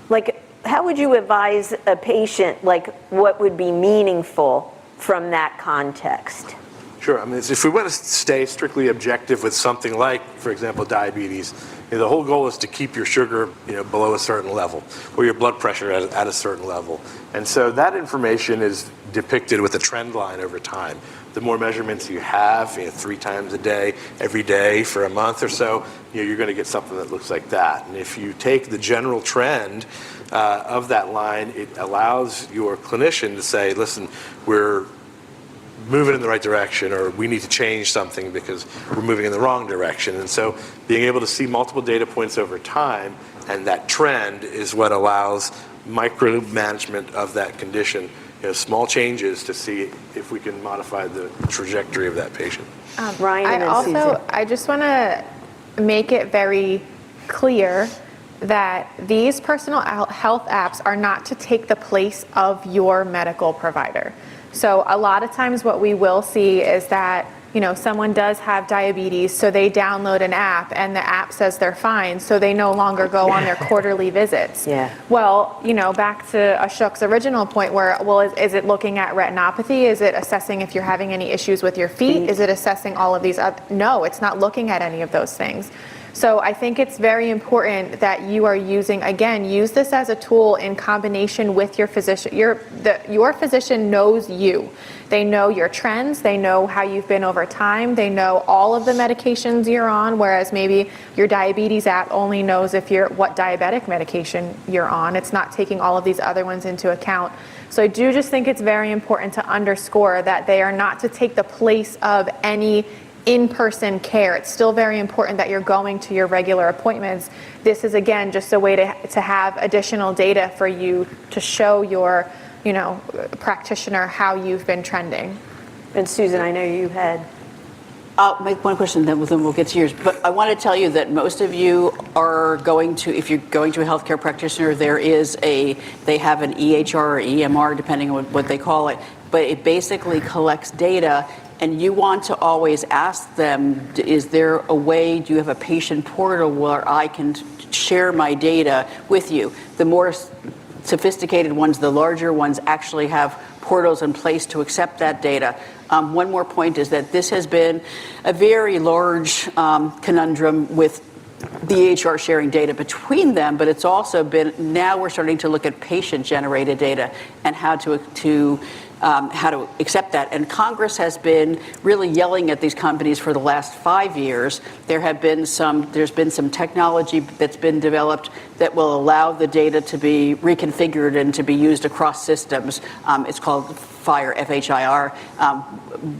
Like, how would you advise a patient, like, what would be meaningful from that context? Sure. I mean, if we want to stay strictly objective with something like, for example, diabetes, the whole goal is to keep your sugar, below a certain level, or your blood pressure at a certain level. And so that information is depicted with a trend line over time. the more measurements you have, 3 times a day, every day for a month or so, you're going to get something that looks like that. And if you take the general trend of that line, it allows your clinician to say, listen, we're moving in the right direction, or we need to change something because we're moving in the wrong direction. And so being able to see multiple data points over time and that trend is what allows micromanagement of that condition, small changes to see if we can modify the trajectory of that patient. Ryan and then Susan. I just want to make it very clear that these personal health apps are not to take the place of your medical provider. So a lot of times what we will see is that, someone does have diabetes, so they download an app and the app says they're fine, so they no longer go on their quarterly visits. Yeah. Well, back to Ashok's original point where, is it looking at retinopathy? Is it assessing if you're having any issues with your feet? Is it assessing all of these no, it's not looking at any of those things. So I think it's very important that you are use this as a tool in combination with your physician. Your physician knows you. They know your trends, they know how you've been over time, they know all of the medications you're on, whereas maybe your diabetes app only knows what diabetic medication you're on. It's not taking all of these other ones into account. So I do just think it's very important to underscore that they are not to take the place of any in-person care. It's still very important that you're going to your regular appointments. This is, again, just a way to have additional data for you to show your practitioner how you've been trending. And Susan, I know you had. I'll make one question, then we'll get to yours. But I want to tell you that most of you are going to, if you're going to a healthcare practitioner, they have an EHR or EMR, depending on what they call it, but it basically collects data. And you want to always ask them, is there a way, do you have a patient portal where I can share my data with you? The more sophisticated ones, the larger ones actually have portals in place to accept that data. One more point is that this has been a very large conundrum with the EHR sharing data between them, but it's also been, now we're starting to look at patient-generated data and how to accept that. And Congress has been really yelling at these companies for the last 5 years. There's been some technology that's been developed that will allow the data to be reconfigured and to be used across systems. It's called FHIR, F-H-I-R.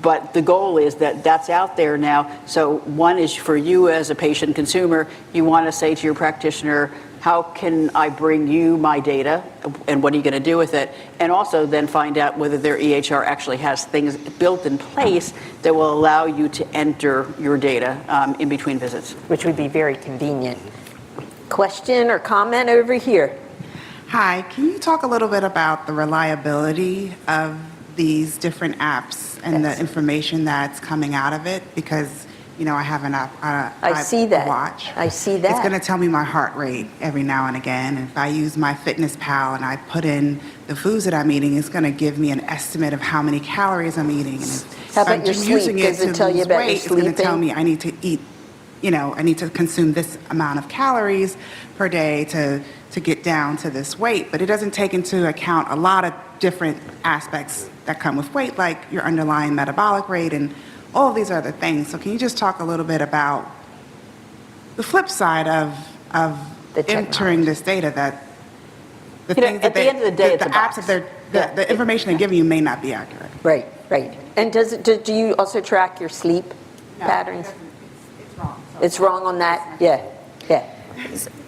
But the goal is that that's out there now. So one is for you as a patient consumer, you want to say to your practitioner, how can I bring you my data and what are you going to do with it? And also then find out whether their EHR actually has things built in place that will allow you to enter your data in between visits. Which would be very convenient. Question or comment over here? Hi, can you talk a little bit about the reliability of these different apps and the information that's coming out of it? Because I have an I see that. watch. I see that. It's going to tell me my heart rate every now and again. And if I use my Fitness Pal and I put in the foods that I'm eating, it's going to give me an estimate of how many calories I'm eating. And if How about I'm your just sleep? using Does it it to tell you lose about your weight, it's going to sleeping? tell me I need to eat, I need to consume this amount of calories per day to get down to this weight. But it doesn't take into account a lot of different aspects that come with weight, like your underlying metabolic rate and all of these other things. So can you just talk a little bit about the flip side of entering this data, that the things at the end of the day, the it's a apps box. that the information they're giving you may not be accurate. Right. And do you also track your sleep patterns? It's wrong. So It's wrong on that? Yeah.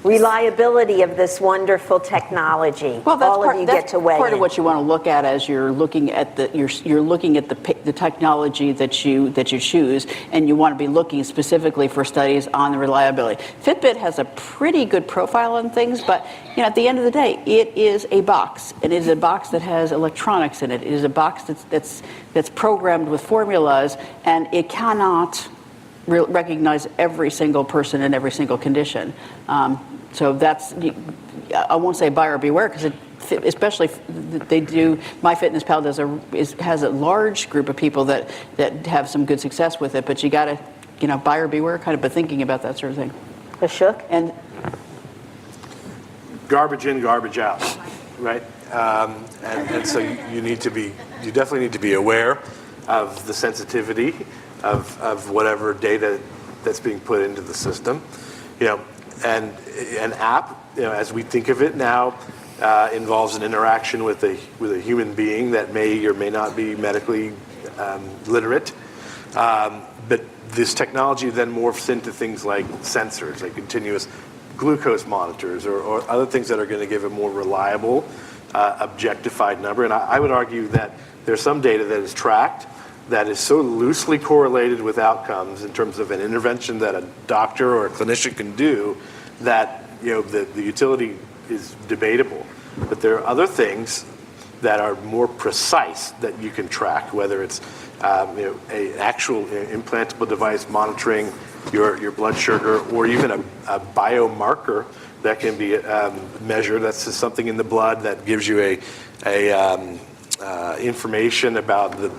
Reliability of this wonderful technology. Well, that's all of you get to weigh part in. of what you want to look at as you're looking at the technology that you choose, and you want to be looking specifically for studies on the reliability. Fitbit has a pretty good profile on things, but at the end of the day, it is a box. It is a box that has electronics in it. It is a box that's programmed with formulas, and it cannot recognize every single person in every single condition. So that's, I won't say buyer beware, because especially they do, MyFitnessPal has a large group of people that have some good success with it, but you got to, buyer beware, kind of be thinking about that sort of thing. Ashok? And Garbage in, garbage out, right? And so you definitely need to be aware of the sensitivity of whatever data that's being put into the system. And an app, as we think of it now, involves an interaction with a human being that may or may not be medically literate. But this technology then morphs into things like sensors, like continuous glucose monitors, or other things that are going to give a more reliable, objectified number. And I would argue that there's some data that is tracked that is so loosely correlated with outcomes in terms of an intervention that a doctor or a clinician can do that the utility is debatable. But there are other things that are more precise that you can track, whether it's an actual implantable device monitoring your blood sugar, or even a biomarker that can be measured. That's just something in the blood that gives you a information about the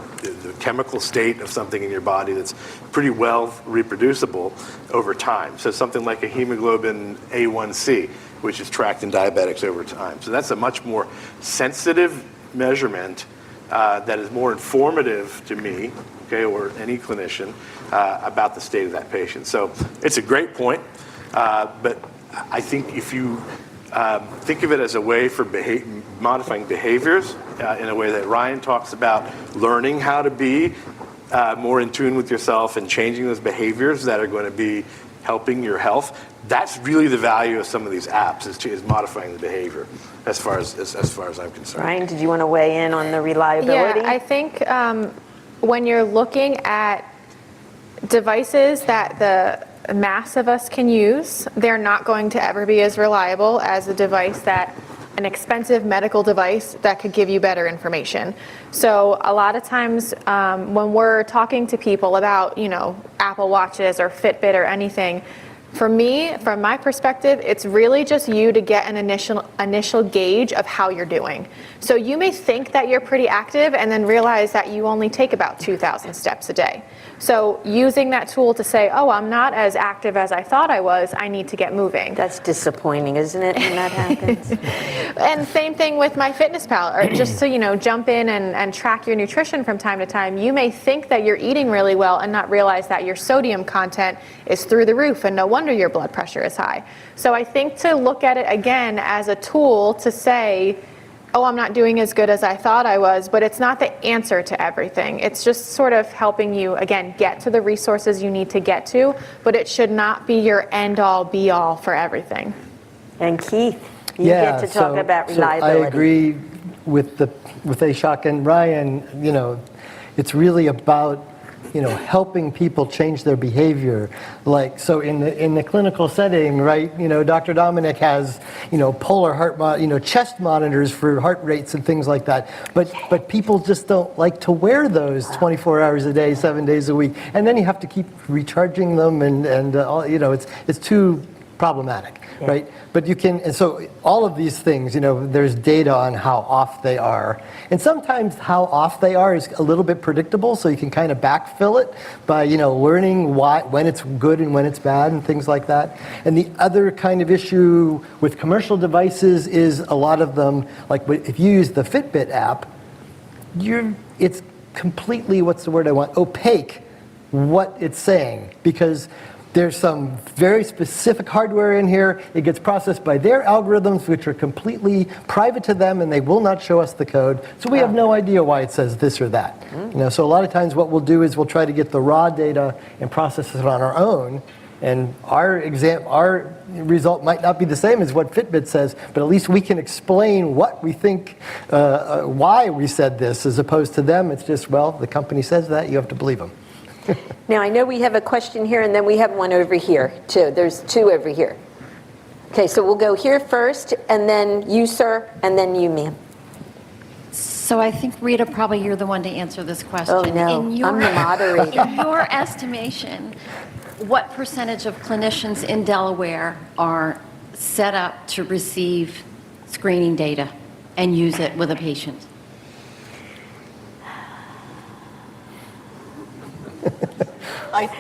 chemical state of something in your body that's pretty well reproducible over time. So something like a hemoglobin A1C, which is tracked in diabetics over time. So that's a much more sensitive measurement that is more informative to me, or any clinician, about the state of that patient. So it's a great point, but I think if you think of it as a way for modifying behaviors in a way that Ryan talks about, learning how to be more in tune with yourself and changing those behaviors that are going to be helping your health. That's really the value of some of these apps, is modifying the behavior, as far as I'm concerned. Ryan, did you want to weigh in on the reliability? Yeah, I think when you're looking at devices that the mass of us can use, they're not going to ever be as reliable as a device an expensive medical device that could give you better information. So a lot of times when we're talking to people about, Apple Watches or Fitbit or anything, for me, from my perspective, it's really just you to get an initial gauge of how you're doing. So you may think that you're pretty active and then realize that you only take about 2,000 steps a day. So using that tool to say, oh, I'm not as active as I thought I was, I need to get moving. That's disappointing, isn't it, when that happens? And same thing with MyFitnessPal, or just so jump in and track your nutrition from time to time. You may think that you're eating really well and not realize that your sodium content is through the roof, and no wonder your blood pressure is high. So I think to look at it again as a tool to say, oh, I'm not doing as good as I thought I was, but it's not the answer to everything. It's just sort of helping you, again, get to the resources you need to get to, but it should not be your end-all, be-all for everything. And Keith, you get to talk about reliability. I agree with Ashok and Ryan. It's really about helping people change their behavior. Like, so in the clinical setting, right, Dr. Dominic has, polar heart, chest monitors for heart rates and things like that. But people just don't like to wear those 24 hours a day, 7 days a week. And then you have to keep recharging them and it's too problematic, right? But you can, and so all of these things, there's data on how off they are. And sometimes how off they are is a little bit predictable, so you can kind of backfill it by, learning when it's good and when it's bad and things like that. And the other kind of issue with commercial devices is a lot of them, like if you use the Fitbit app, it's completely, opaque what it's saying, because there's some very specific hardware in here. It gets processed by their algorithms, which are completely private to them, and they will not show us the code. So we have no idea why it says this or that. So a lot of times what we'll do is we'll try to get the raw data and process it on our own. And our result might not be the same as what Fitbit says, but at least we can explain what we think, why we said this, as opposed to them. It's just, the company says that, you have to believe them. Now, I know we have a question here, and then we have one over here, too. There's two over here. Okay, so we'll go here first, and then you, sir, and then you, ma'am. So I think, Rita, probably you're the one to answer this question. Oh, no, I'm the moderator. In your estimation, what percentage of clinicians in Delaware are set up to receive screening data and use it with a patient?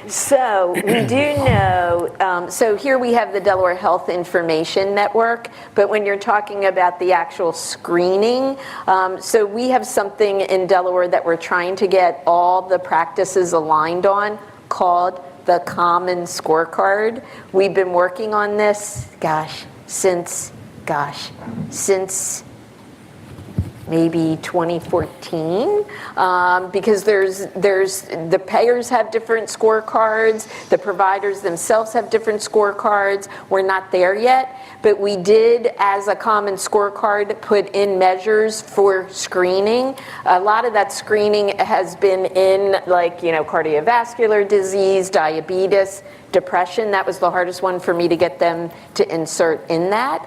So we do know, so here we have the Delaware Health Information Network, but when you're talking about the actual screening, so we have something in Delaware that we're trying to get all the practices aligned on called the Common Scorecard. We've been working on this, since maybe 2014, because there's the payers have different scorecards, the providers themselves have different scorecards. We're not there yet, but we did, as a common scorecard, put in measures for screening. A lot of that screening has been in, like, cardiovascular disease, diabetes, depression. That was the hardest one for me to get them to insert in that.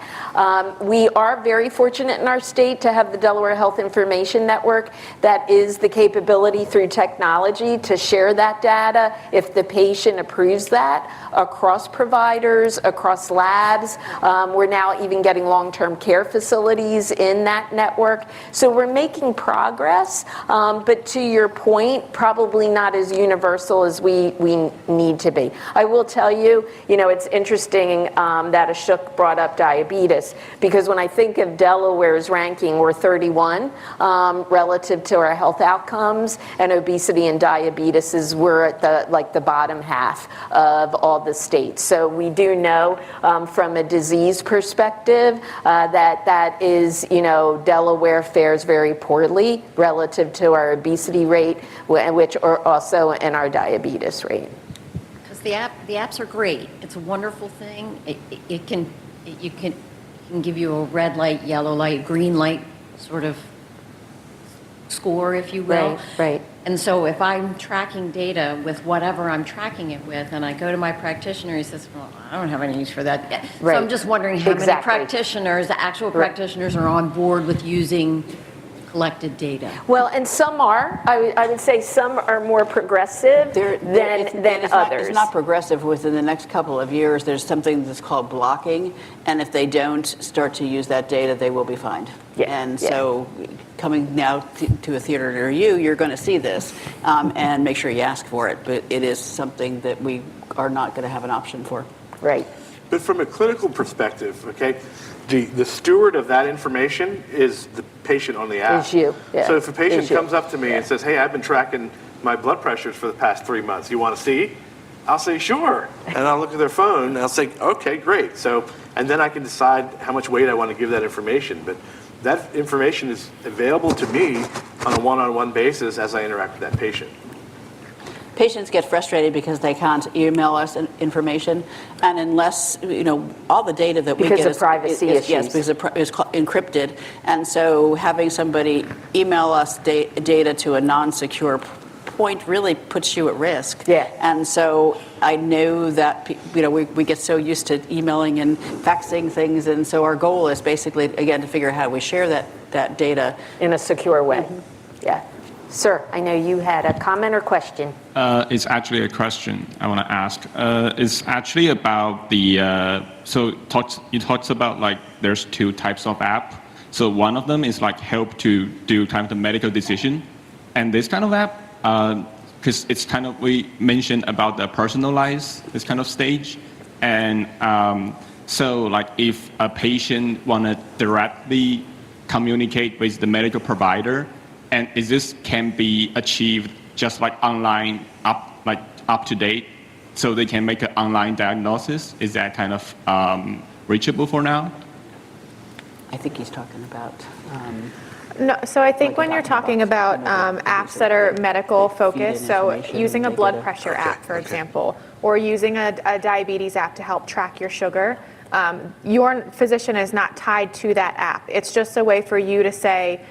We are very fortunate in our state to have the Delaware Health Information Network that is the capability through technology to share that data if the patient approves that across providers, across labs. We're now even getting long-term care facilities in that network. So we're making progress, but to your point, probably not as universal as we need to be. I will tell you, it's interesting that Ashok brought up diabetes, because when I think of Delaware's ranking, we're 31 relative to our health outcomes, and obesity and diabetes we're at the bottom half of all the states. So we do know from a disease perspective that is, Delaware fares very poorly relative to our obesity rate, which are also in our diabetes rate. The apps are great. It's a wonderful thing. It can give you a red light, yellow light, green light sort of score, if you will. Right. And so if I'm tracking data with whatever I'm tracking it with, and I go to my practitioner, he says, well, I don't have any use for that. So I'm just wondering how many practitioners, actual practitioners, are on board with using collected data. Well, and some are. I would say some are more progressive than others. It's not progressive. Within the next couple of years, there's something that's called blocking, and if they don't start to use that data, they will be fined. So coming now to a theater near you, you're going to see this, and make sure you ask for it. But it is something that we are not going to have an option for. Right. But from a clinical perspective, okay, the steward of that information is the patient on the app. Is you. Yeah. So if a patient comes up to me and says, hey, I've been tracking my blood pressures for the past 3 months. You want to see? I'll say, sure. And I'll look at their phone and I'll say, okay, great. So, and then I can decide how much weight I want to give that information. But that information is available to me on a one-on-one basis as I interact with that patient. Patients get frustrated because they can't email us information, and unless all the data that we get because of privacy issues. Yes, because it's encrypted, and so having somebody email us data to a non-secure point really puts you at risk. Yeah. And so I know that we get so used to emailing and faxing things, and so our goal is basically again to figure out how we share that data in a secure way. Yeah. Sir, I know you had a comment or question. It's actually a question I want to ask. It's actually about the, it talks about like there's two types of app. So one of them is like help to do kind of the medical decision. And this kind of app, because it's kind of, we mentioned about the personalized, this kind of stage. And so like if a patient want to directly communicate with the medical provider, and is this can be achieved just like online, up to date, so they can make an online diagnosis? Is that kind of reachable for now? I think he's talking about. No, so I think when you're talking about apps that are medical focused, so using a blood pressure app, for example, or using a diabetes app to help track your sugar, your physician is not tied to that app. It's just a way for you to say,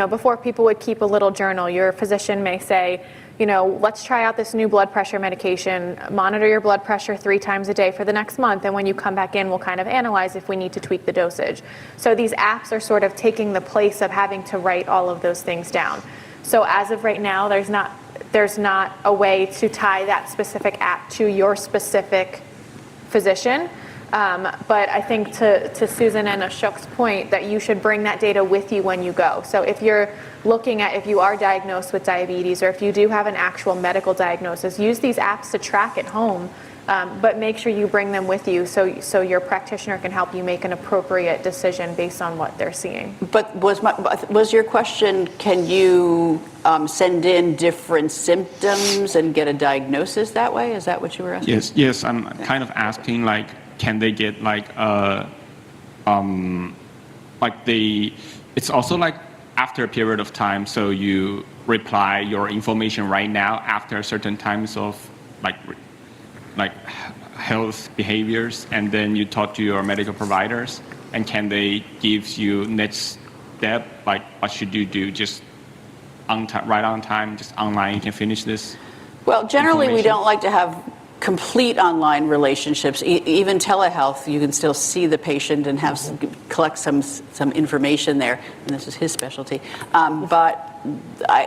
before people would keep a little journal, your physician may say, let's try out this new blood pressure medication, monitor your blood pressure 3 times a day for the next month, and when you come back in, we'll kind of analyze if we need to tweak the dosage. So these apps are sort of taking the place of having to write all of those things down. So as of right now, there's not a way to tie that specific app to your specific physician. But I think to Susan and Ashok's point that you should bring that data with you when you go. So if you're looking at if you are diagnosed with diabetes or if you do have an actual medical diagnosis, use these apps to track at home, but make sure you bring them with you so your practitioner can help you make an appropriate decision based on what they're seeing. But was your question, can you send in different symptoms and get a diagnosis that way? Is that what you were asking? Yes, I'm kind of asking, like, can they get it's also like after a period of time, so you reply your information right now after certain times of like health behaviors, and then you talk to your medical providers, and can they give you next step, like what should you do, just right on time, just online, you can finish this? Well, generally we don't like to have complete online relationships. Even telehealth, you can still see the patient and collect some information there, and this is his specialty. But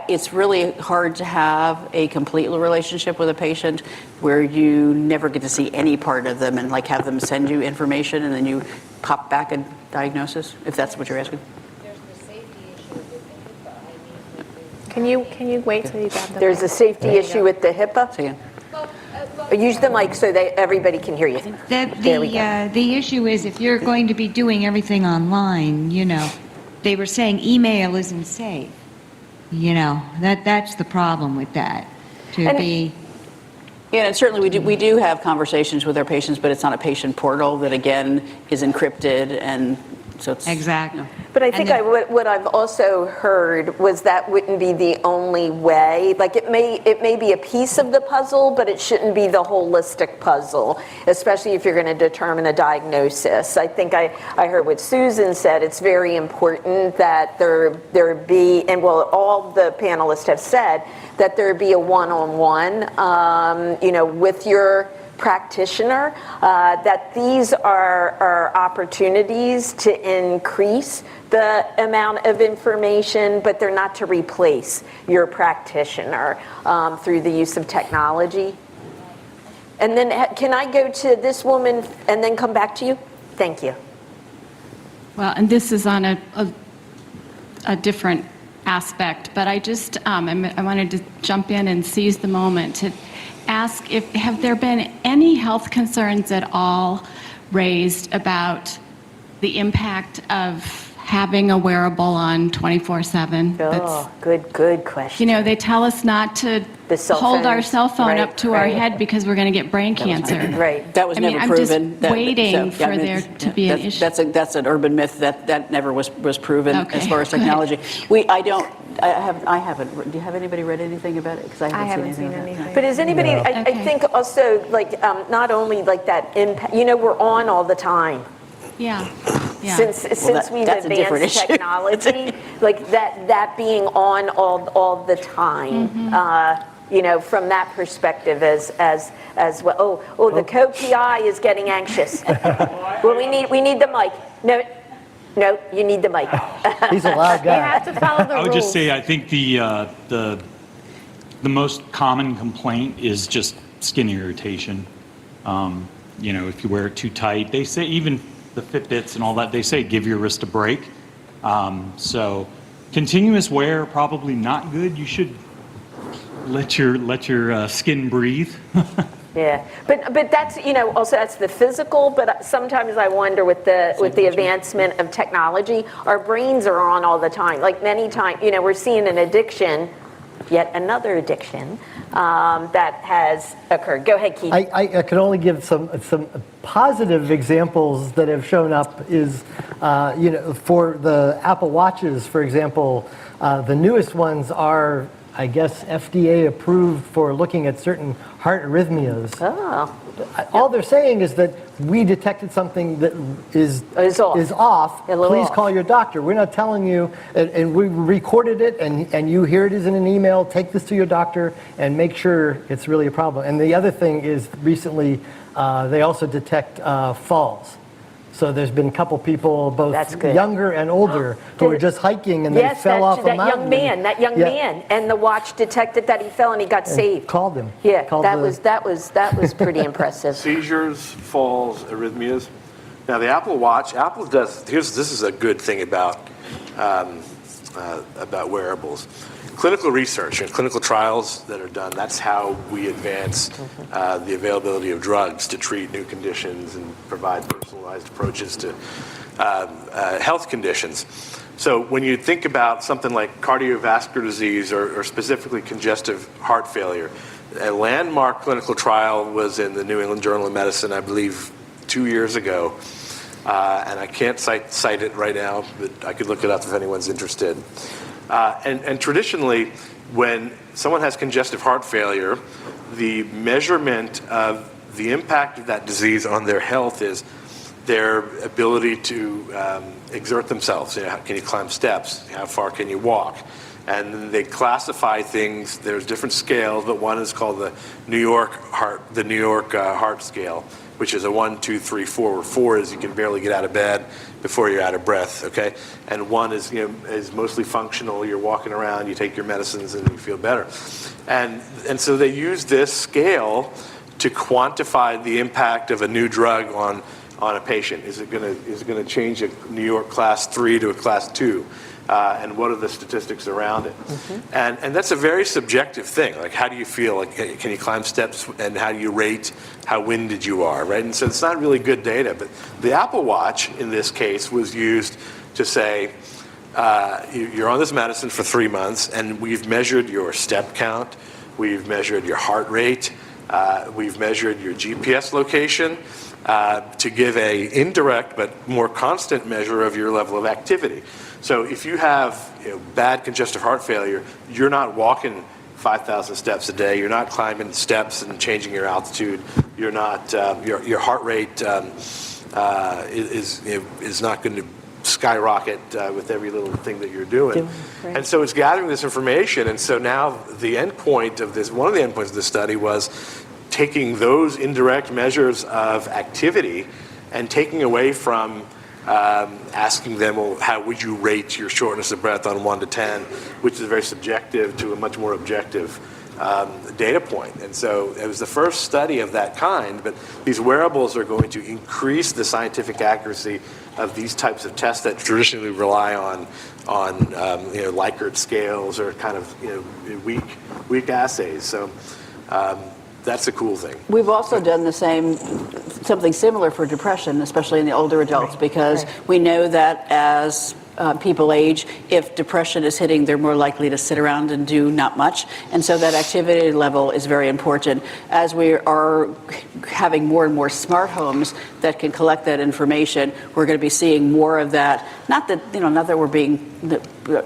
it's really hard to have a complete relationship with a patient where you never get to see any part of them and like have them send you information and then you pop back a diagnosis, if that's what you're asking. There's the safety issue with the HIPAA. Can you wait till you grab the There's a safety issue with the HIPAA. Say again. Use the mic so that everybody can hear you. The issue is if you're going to be doing everything online, they were saying email isn't safe. That's the problem with that. Yeah, and certainly we do have conversations with our patients, but it's on a patient portal that again is encrypted, and so it's exactly. But I think what I've also heard was that wouldn't be the only way. Like it may be a piece of the puzzle, but it shouldn't be the holistic puzzle, especially if you're going to determine a diagnosis. I think I heard what Susan said. It's very important that there be, and well, all the panelists have said, that there be a one-on-one, with your practitioner, that these are opportunities to increase the amount of information, but they're not to replace your practitioner through the use of technology. And then can I go to this woman and then come back to you? Thank you. Well, and this is on a different aspect, but I just I wanted to jump in and seize the moment to ask have there been any health concerns at all raised about the impact of having a wearable on 24/7? Oh, good question. They tell us not to hold our cell phone up to our head because we're going to get brain cancer. Right. That was never I'm proven. just waiting for there to be an issue. That's an urban myth that never was proven as far as technology. I haven't. Do you have anybody read anything about it? Because I haven't seen anything. But is anybody? I think also not only like that impact. We're on all the time. Yeah. Since we've advanced technology, like that being on all the time. Mm-hmm. From that perspective as well. Oh, the co-PI is getting anxious. Well, we need the mic. No, you need the mic. He's a loud guy. You have to follow the rules. I would just say I think the most common complaint is just skin irritation. If you wear it too tight, they say even the Fitbits and all that, they say give your wrist a break. So continuous wear, probably not good. You should let your skin breathe. Yeah, but that's also that's the physical. But sometimes I wonder with the advancement of technology, our brains are on all the time. Like many times, we're seeing an addiction, yet another addiction that has occurred. Go ahead, Keith. I can only give some positive examples that have shown up is, for the Apple Watches, for example, the newest ones are, I guess, FDA approved for looking at certain heart arrhythmias. Oh. All they're saying is that we detected something that is off. Please call your doctor. We're not telling you, and we recorded it, and you hear it is in an email. Take this to your doctor and make sure it's really a problem. And the other thing is recently they also detect falls. So there's been a couple people, That's both good. younger and older, who were just hiking and they fell off a that mountain. young man, and the watch detected that he fell and he got saved. Called him. Yeah, Called that the- was pretty impressive. Seizures, falls, arrhythmias. Now the Apple Watch, this is a good thing about wearables. Clinical research and clinical trials that are done, that's how we advance the availability of drugs to treat new conditions and provide personalized approaches to health conditions. So when you think about something like cardiovascular disease or specifically congestive heart failure, a landmark clinical trial was in the New England Journal of Medicine, I believe 2 years ago. And I can't cite it right now, but I could look it up if anyone's interested. And traditionally, when someone has congestive heart failure, the measurement of the impact of that disease on their health is their ability to exert themselves. Can you climb steps? How far can you walk? And they classify things. There's different scales, but one is called the New York Heart Scale, which is a 1, 2, 3, 4, where 4 is you can barely get out of bed before you're out of breath, okay? And 1 is is mostly functional. You're walking around, you take your medicines, and you feel better. And so they use this scale to quantify the impact of a new drug on a patient. Is it going to change a New York Class 3 to a Class 2? And what are the statistics around it? And that's a very subjective thing. Like, how do you feel? Like, can you climb steps? And how do you rate how winded you are, right? And so it's not really good data. But the Apple Watch, in this case, was used to say, you're on this medicine for 3 months, and we've measured your step count, we've measured your heart rate, we've measured your GPS location, to give a indirect but more constant measure of your level of activity. So if you have bad congestive heart failure, you're not walking 5,000 steps a day. You're not climbing steps and changing your altitude. You're not your heart rate is not going to skyrocket with every little thing that you're doing. Right. And so it's gathering this information. And so now the endpoint of this, one of the endpoints of this study was taking those indirect measures of activity and taking away from asking them, well, how would you rate your shortness of breath on 1 to 10, which is very subjective, to a much more objective data point. And so it was the first study of that kind, but these wearables are going to increase the scientific accuracy of these types of tests that traditionally rely on Likert scales or kind of weak assays. So that's a cool thing. We've also done something similar for depression, especially in the older adults, because we know that as people age, if depression is hitting, they're more likely to sit around and do not much. And so that activity level is very important. As we are having more and more smart homes that can collect that information, we're going to be seeing more of that. Not that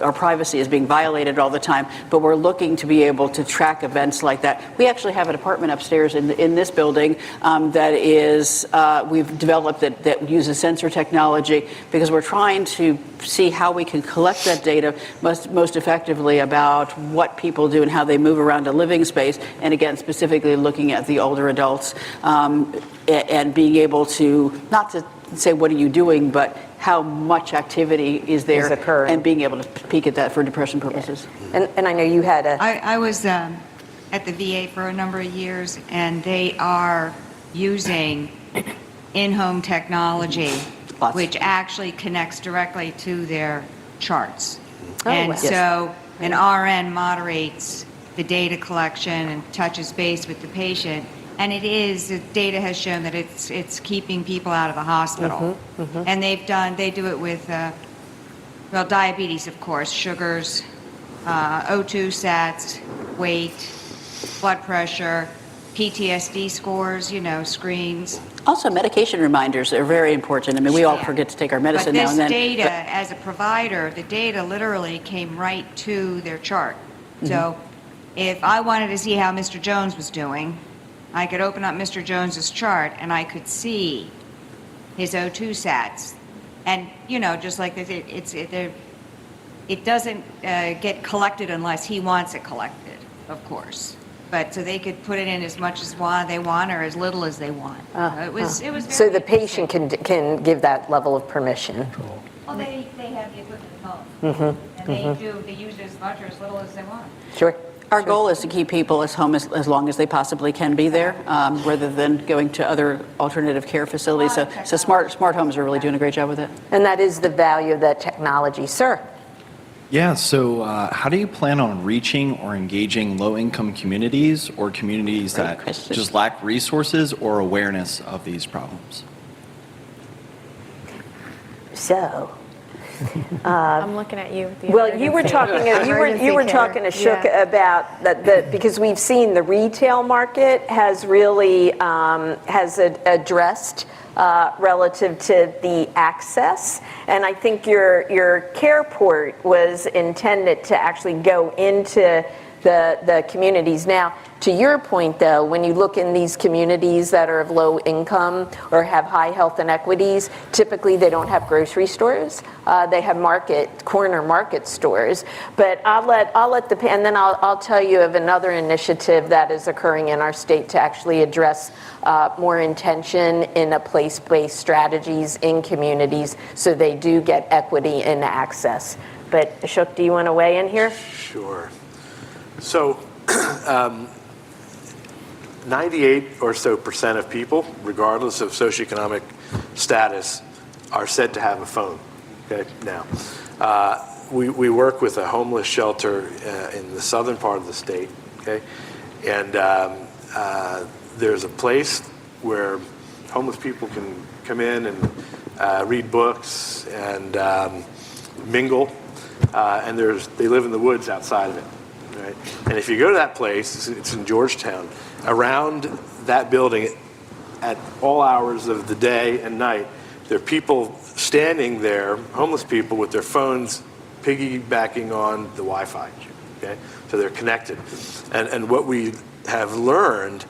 our privacy is being violated all the time, but we're looking to be able to track events like that. We actually have an apartment upstairs in this building that is we've developed that uses sensor technology, because we're trying to see how we can collect that data most effectively about what people do and how they move around a living space. And again, specifically looking at the older adults and being able to, not to say what are you doing, but how much activity is there occurring, and being able to peek at that for depression purposes. Yeah. And I know you had I was at the VA for a number of years, and they are using in-home technology, which actually connects directly to their charts. So an RN moderates the data collection and touches base with the patient. And the data has shown that it's keeping people out of the hospital. And they do it with, diabetes, of course, sugars, O2 sats, weight, blood pressure, PTSD scores, screens. Also, medication reminders are very important. I mean, we all forget to take our medicine now and then. But this data, as a provider, the data literally came right to their chart. So if I wanted to see how Mr. Jones was doing, I could open up Mr. Jones's chart and I could see his O2 sats. And, just like this, it doesn't get collected unless he wants it collected, of course. but so they could put it in as much as they want or as little as they want. It was very So the interesting. patient can give that level of permission. Well, they have the equipment at home. And they use it as much or as little as they want. Sure. Our goal is to keep people as home as long as they possibly can be there, rather than going to other alternative care facilities. So smart homes are really doing a great job with it. And that is the value of that technology. Sir? Yeah, so how do you plan on reaching or engaging low-income communities or communities that question. just lack resources or awareness of these problems? So, I'm looking at you. well, you were talking, you were talking to Ashok about that, because we've seen the retail market has really addressed relative to the access, and I think your CarePort was intended to actually go into the communities. Now, to your point though, when you look in these communities that are of low income or have high health inequities, typically they don't have grocery stores. They have corner market stores. But I'll let and then I'll tell you of another initiative that is occurring in our state to actually address more intention in a place-based strategies in communities so they do get equity in access. But Ashok, do you want to weigh in here? Sure. So 98 or so % of people, regardless of socioeconomic status, are said to have a phone. Okay, now we work with a homeless shelter in the southern part of the state. Okay, and there's a place where homeless people can come in and read books and mingle, and they live in the woods outside of it. Right? And if you go to that place, it's in Georgetown, around that building at all hours of the day and night, there are people standing there, homeless people with their phones piggybacking on the Wi-Fi. Okay? So they're connected. And what we have learned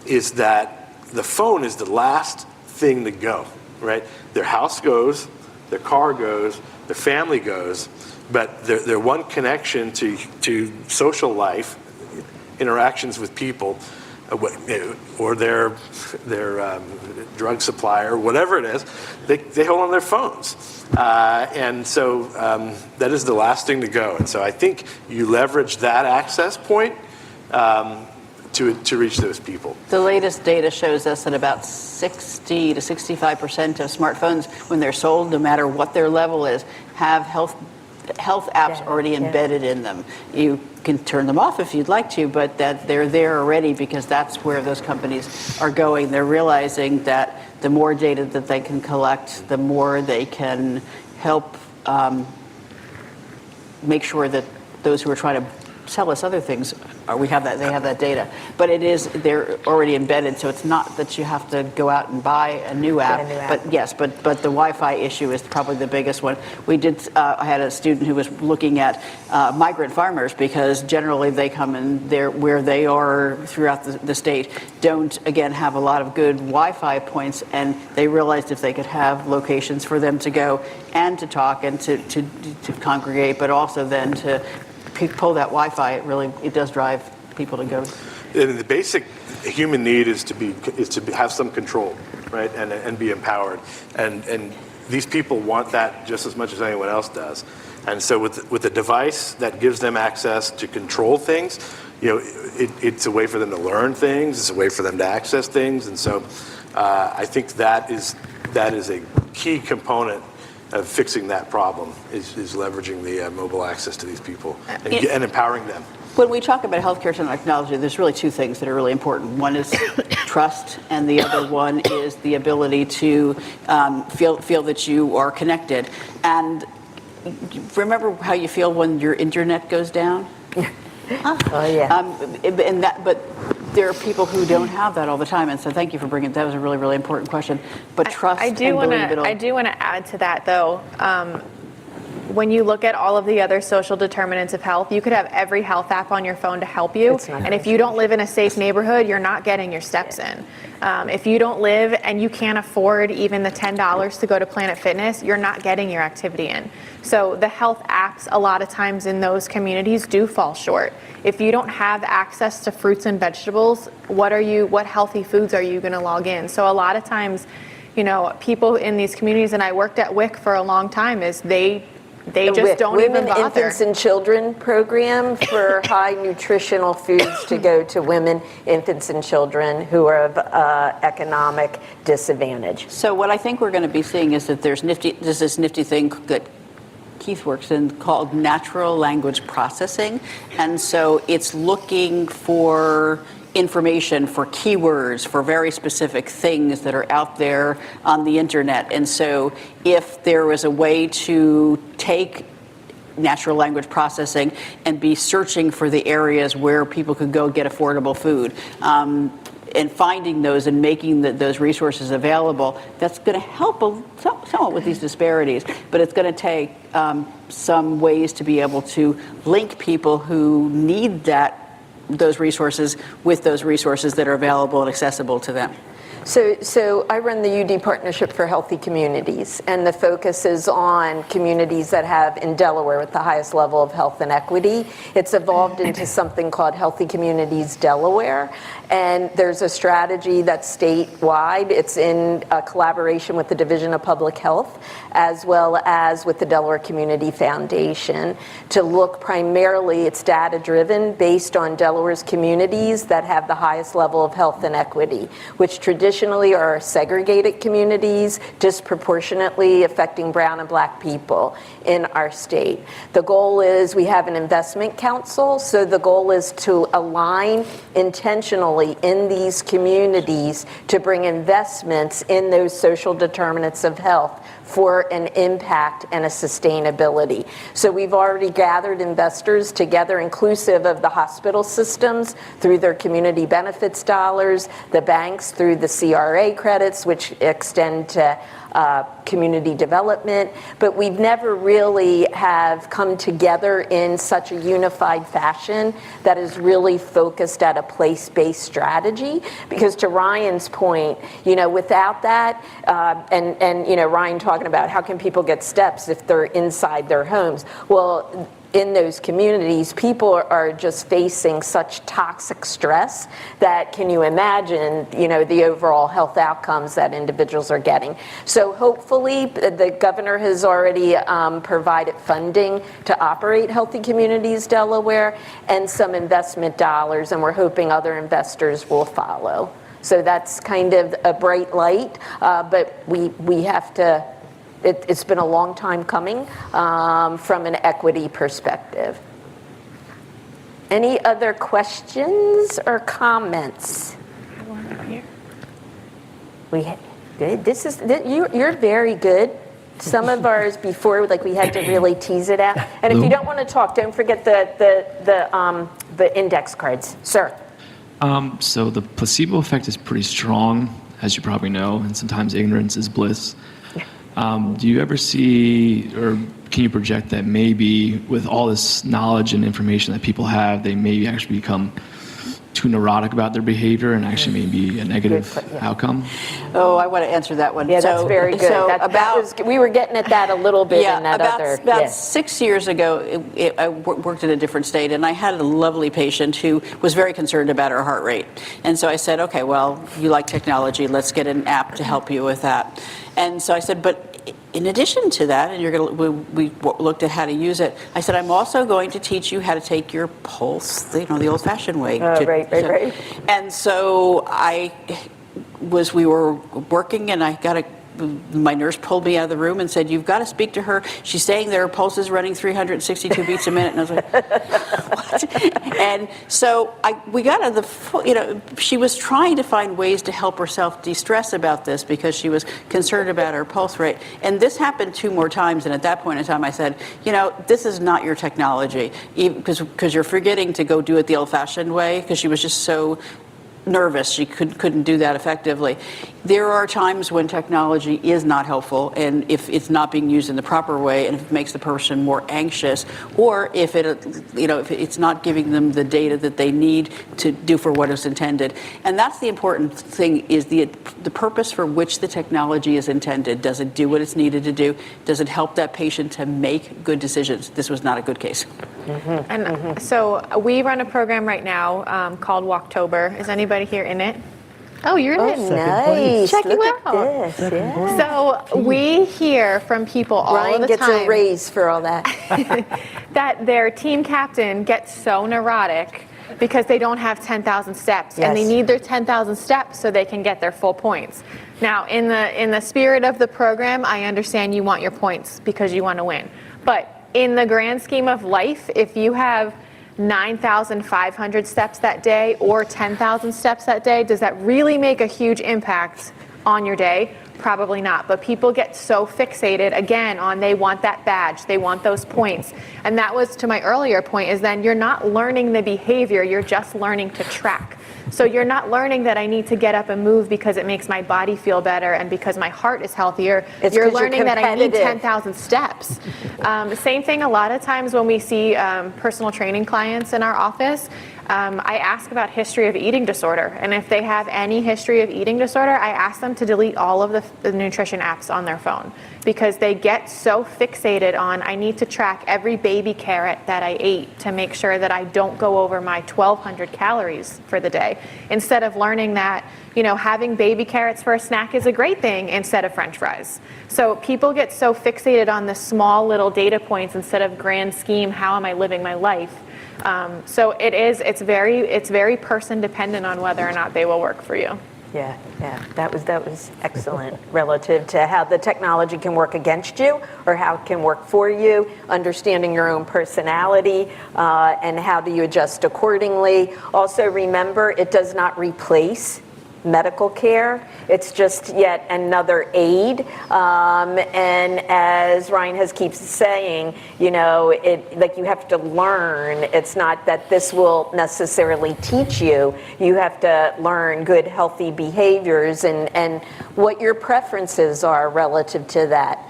is that the phone is the last thing to go, right? Their house goes, their car goes, their family goes, but their one connection to social life, interactions with people, or their drug supplier, whatever it is, they hold on their phones. And so that is the last thing to go. And so I think you leverage that access point to reach those people. The latest data shows us that about 60 to 65% of smartphones, when they're sold, no matter what their level is, have health apps already embedded in them. You can turn them off if you'd like to, but that they're there already because that's where those companies are going. They're realizing that the more data that they can collect, the more they can help make sure that those who are trying to sell us other things, they have that data. But they're already embedded, so it's not that you have to go out and buy a new app. But yes, but the Wi-Fi issue is probably the biggest one. I had a student who was looking at migrant farmers because generally they come in where they are throughout the state don't, again, have a lot of good Wi-Fi points, and they realized if they could have locations for them to go and to talk and to congregate, but also then to pull that Wi-Fi, it does drive people to go. And the basic human need is to have some control, right, and be empowered. And these people want that just as much as anyone else does. And so with a device that gives them access to control things, it's a way for them to learn things. It's a way for them to access things. And so I think that is a key component of fixing that problem is leveraging the mobile access to these people and empowering them. When we talk about healthcare technology, there's really two things that are really important. One is trust, and the other one is the ability to feel that you are connected. And remember how you feel when your internet goes down? Oh yeah. But there are people who don't have that all the time, and so thank you for bringing that. Was a really, really important question. But trust I do and want believability. to add to that though. when you look at all of the other social determinants of health, you could have every health app on your phone to help you. And if you don't live in a safe neighborhood, you're not getting your steps in. If you don't live and you can't afford even the $10 to go to Planet Fitness, you're not getting your activity in. So the health apps, a lot of times in those communities, do fall short. If you don't have access to fruits and vegetables, what healthy foods are you going to log in? So a lot of times, people in these communities, and I worked at WIC for a long time, is they just don't even bother. Women, Infants, and Children program for high nutritional foods to go to women, infants, and children who are of economic disadvantage. So what I think we're going to be seeing is that there's this nifty thing that Keith works in called natural language processing. And so it's looking for information, for keywords, for very specific things that are out there on the internet. And so if there was a way to take natural language processing and be searching for the areas where people could go get affordable food, and finding those and making those resources available, that's going to help somewhat with these disparities. But it's going to take some ways to be able to link people who need those resources with those resources that are available and accessible to them. So I run the UD Partnership for Healthy Communities, and the focus is on communities that have, in Delaware, with the highest level of health and equity. It's evolved into something called Healthy Communities Delaware, and there's a strategy that's statewide. It's in collaboration with the Division of Public Health, as well as with the Delaware Community Foundation, to look primarily, it's data-driven, based on Delaware's communities that have the highest level of health and equity, which traditionally are segregated communities, disproportionately affecting brown and black people in our state. The goal is we have an investment council, so the goal is to align intentionally in these communities to bring investments in those social determinants of health for an impact and a sustainability. So we've already gathered investors together, inclusive of the hospital systems through their community benefits dollars, the banks through the CRA credits, which extend to community development, but we've never really have come together in such a unified fashion that is really focused at a place-based strategy. Because to Ryan's point, without that, and Ryan talking about how can people get steps if they're inside their homes? Well, in those communities, people are just facing such toxic stress that, can you imagine, the overall health outcomes that individuals are getting. So hopefully the governor has already provided funding to operate Healthy Communities Delaware and some investment dollars, and we're hoping other investors will follow. So that's kind of a bright light, but we have to, it's been a long time coming from an equity perspective. Any other questions or comments? Good. You're very good. Some of ours before, we had to really tease it out. And if you don't want to talk, don't forget the index cards, sir. So the placebo effect is pretty strong, as you probably know, and sometimes ignorance is bliss. Do you ever see, or can you project that maybe with all this knowledge and information that people have, they may actually become too neurotic about their behavior and actually maybe a negative outcome? Oh, I want to answer that one. Yeah, that's very good. So we were getting at that a little bit in that about 6 years ago, I worked in a different state, and I had a lovely patient who was very concerned about her heart rate. And so I said, okay, well, you like technology, let's get an app to help you with that. And so I said, but in addition to that, and we looked at how to use it, I said, I'm also going to teach you how to take your pulse, the old-fashioned way. Right. And so we were working, and my nurse pulled me out of the room and said, you've got to speak to her. She's saying that her pulse is running 362 beats a minute. And I was like, what? And so we got to she was trying to find ways to help herself de-stress about this because she was concerned about her pulse rate. And this happened 2 more times. And at that point in time, I said, this is not your technology, because you're forgetting to go do it the old-fashioned way, because she was just so nervous she couldn't do that effectively. There are times when technology is not helpful, and if it's not being used in the proper way, and if it makes the person more anxious, or if if it's not giving them the data that they need to do for what it's intended. And that's the important thing: is the purpose for which the technology is intended. Does it do what it's needed to do? Does it help that patient to make good decisions? This was not a good case. And so we run a program right now called Walktober. Is anybody here in it? Oh, you're in it. Nice. Check Look you at out. this. Yeah. So we hear from people all Ryan the gets time a raise for all that. that their team captain gets so neurotic because they don't have 10,000 steps, and they need their 10,000 steps so they can get their full points. Now, in the spirit of the program, I understand you want your points because you want to win. But in the grand scheme of life, if you have 9,500 steps that day or 10,000 steps that day, does that really make a huge impact on your day? Probably not. But people get so fixated, again, on they want that badge, they want those points. And that was to my earlier point, is then you're not learning the behavior, you're just learning to track. So you're not learning that I need to get up and move because it makes my body feel better and because my heart is healthier. You're learning that I need 10,000 steps. Same thing a lot of times when we see personal training clients in our office. I ask about history of eating disorder, and if they have any history of eating disorder, I ask them to delete all of the nutrition apps on their phone, because they get so fixated on, I need to track every baby carrot that I ate to make sure that I don't go over my 1,200 calories for the day, instead of learning that, having baby carrots for a snack is a great thing instead of French fries. So people get so fixated on the small little data points instead of grand scheme, how am I living my life? So it's very person dependent on whether or not they will work for you. Yeah, that was excellent relative to how the technology can work against you or how it can work for you, understanding your own personality, and how do you adjust accordingly. Also remember, it does not replace medical care. It's just yet another aid. And as Ryan keeps saying, you have to learn. It's not that this will necessarily teach you. You have to learn good, healthy behaviors and what your preferences are relative to that.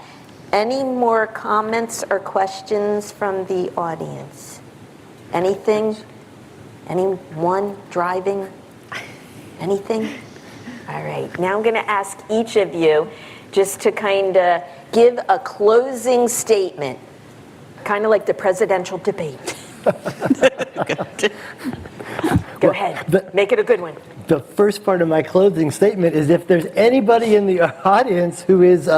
Any more comments or questions from the audience? Anything? Anyone driving? Anything? All right. Now I'm going to ask each of you just to kind of give a closing statement, kind of like the presidential debate. Go ahead. Make it a good one. The first part of my closing statement is if there's anybody in the audience who is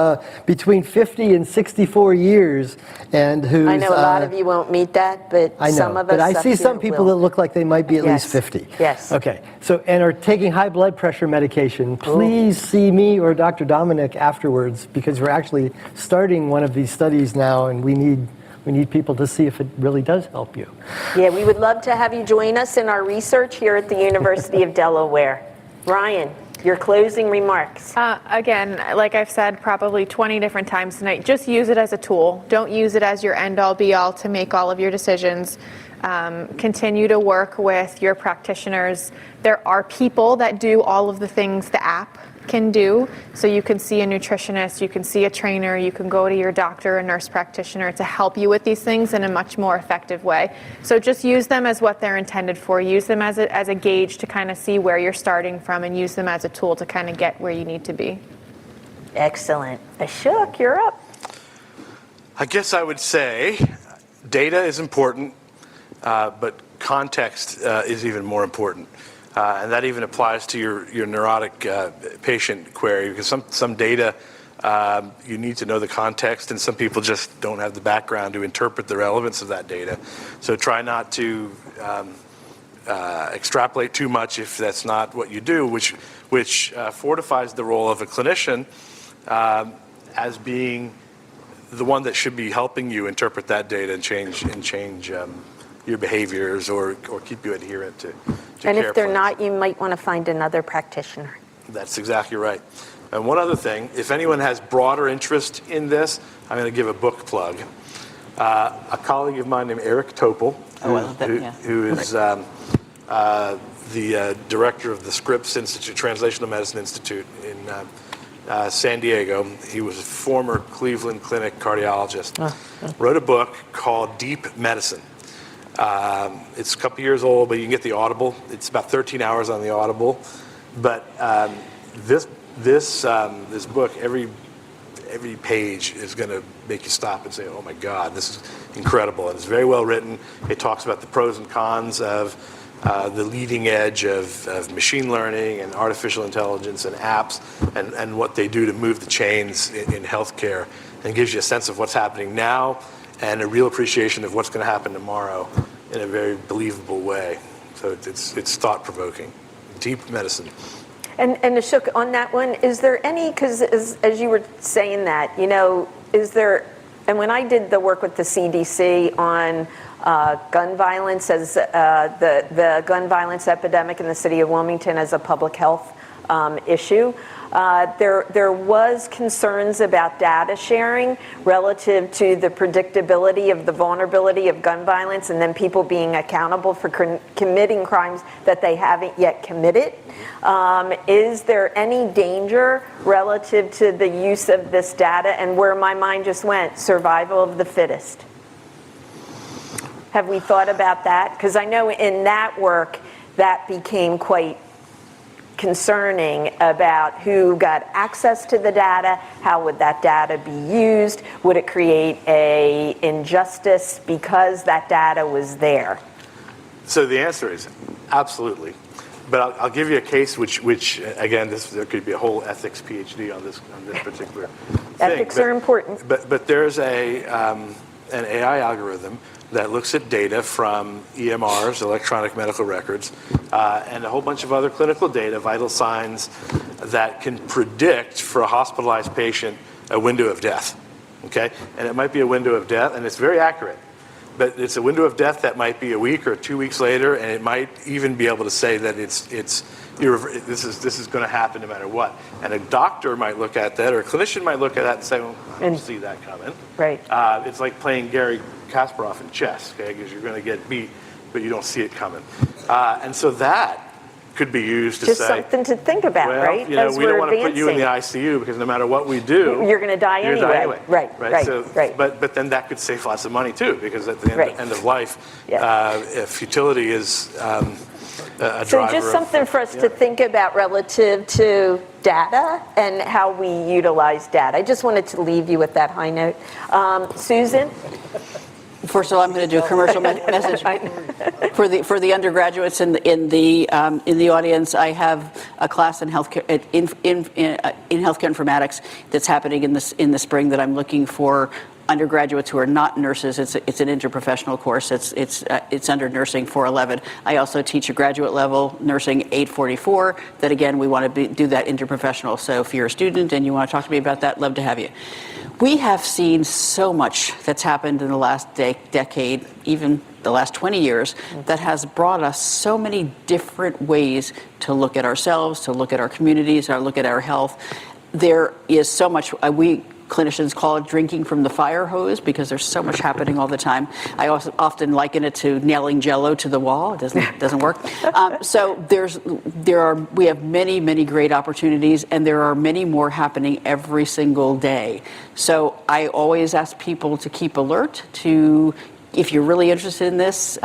between 50 and 64 years and who's... I know a lot of you won't meet that, but I know, some of us but I see some will. people that look like they might be at least 50. Yes. Okay. So, and are taking high blood pressure medication. Please see me or Dr. Dominic afterwards, because we're actually starting one of these studies now, and we need people to see if it really does help you. Yeah, we would love to have you join us in our research here at the University of Delaware. Ryan, your closing remarks. Again, like I've said probably 20 different times tonight, just use it as a tool. Don't use it as your end-all be-all to make all of your decisions. Continue to work with your practitioners. There are people that do all of the things the app can do. So you can see a nutritionist, you can see a trainer, you can go to your doctor or nurse practitioner to help you with these things in a much more effective way. So just use them as what they're intended for. Use them as a gauge to kind of see where you're starting from, and use them as a tool to kind of get where you need to be. Excellent. Ashok, you're up. I guess I would say data is important, but context is even more important. And that even applies to your neurotic patient query, because some data, you need to know the context, and some people just don't have the background to interpret the relevance of that data. So try not to extrapolate too much if that's not what you do, which fortifies the role of a clinician as being the one that should be helping you interpret that data and change your behaviors or keep you adherent to And care if they're plans. not, you might want to find another practitioner. That's exactly right. And one other thing, if anyone has broader interest in this, I'm going to give a book plug. A colleague of mine named Eric Topol, who is the director of the Scripps Institute, Translational Medicine Institute in San Diego. He was a former Cleveland Clinic cardiologist. Wrote a book called Deep Medicine. It's a couple years old, but you can get the Audible. It's about 13 hours on the Audible. But this book, every page is going to make you stop and say, "Oh my God, this is incredible!" And it's very well written. It talks about the pros and cons of the leading edge of machine learning and artificial intelligence and apps, and what they do to move the chains in healthcare, and gives you a sense of what's happening now and a real appreciation of what's going to happen tomorrow in a very believable way. So it's thought-provoking. Deep Medicine. And Ashok, on that one, is there any, because as you were saying that, is there, and when I did the work with the CDC on gun violence, as the gun violence epidemic in the city of Wilmington as a public health issue, there was concerns about data sharing relative to the predictability of the vulnerability of gun violence and then people being accountable for committing crimes that they haven't yet committed. Is there any danger relative to the use of this data? And where my mind just went, survival of the fittest. Have we thought about that? Because I know in that work that became quite concerning about who got access to the data, how would that data be used, would it create a injustice because that data was there? So the answer is absolutely. But I'll give you a case which again, there could be a whole ethics PhD on this particular thing. Ethics are important. But there's an AI algorithm that looks at data from EMRs, electronic medical records, and a whole bunch of other clinical data, vital signs, that can predict for a hospitalized patient a window of death, okay? And it might be a window of death, and it's very accurate. But it's a window of death that might be a week or 2 weeks later, and it might even be able to say that this is going to happen no matter what. And a doctor might look at that, or a clinician might look at that and say, "Well, I don't see that coming." Right. It's like playing Gary Kasparov in chess, okay? Because you're going to get beat, but you don't see it coming. And so that could be used to Just say, something to think about, well, right? we don't want to put you in the ICU because no matter what we do, you're going to die anyway. Right. So, right. But then that could save lots of money too, because at the end of life, futility is a driver. So just something for us to think about relative to data and how we utilize data. I just wanted to leave you with that high note. Susan? First of all, I'm going to do a commercial message for the undergraduates in the audience. I have a class in healthcare in healthcare informatics that's happening in the spring that I'm looking for undergraduates who are not nurses. It's an interprofessional course. It's under nursing 411. I also teach a graduate level nursing 844. That again, we want to do that interprofessional. So if you're a student and you want to talk to me about that, love to have you. We have seen so much that's happened in the last decade, even the last 20 years, that has brought us so many different ways to look at ourselves, to look at our communities, to look at our health. There is so much, we clinicians call it drinking from the fire hose because there's so much happening all the time. I also often liken it to nailing Jell-O to the wall. It doesn't work. So we have many, many great opportunities, and there are many more happening every single day. So I always ask people to keep alert to, if you're really interested in this,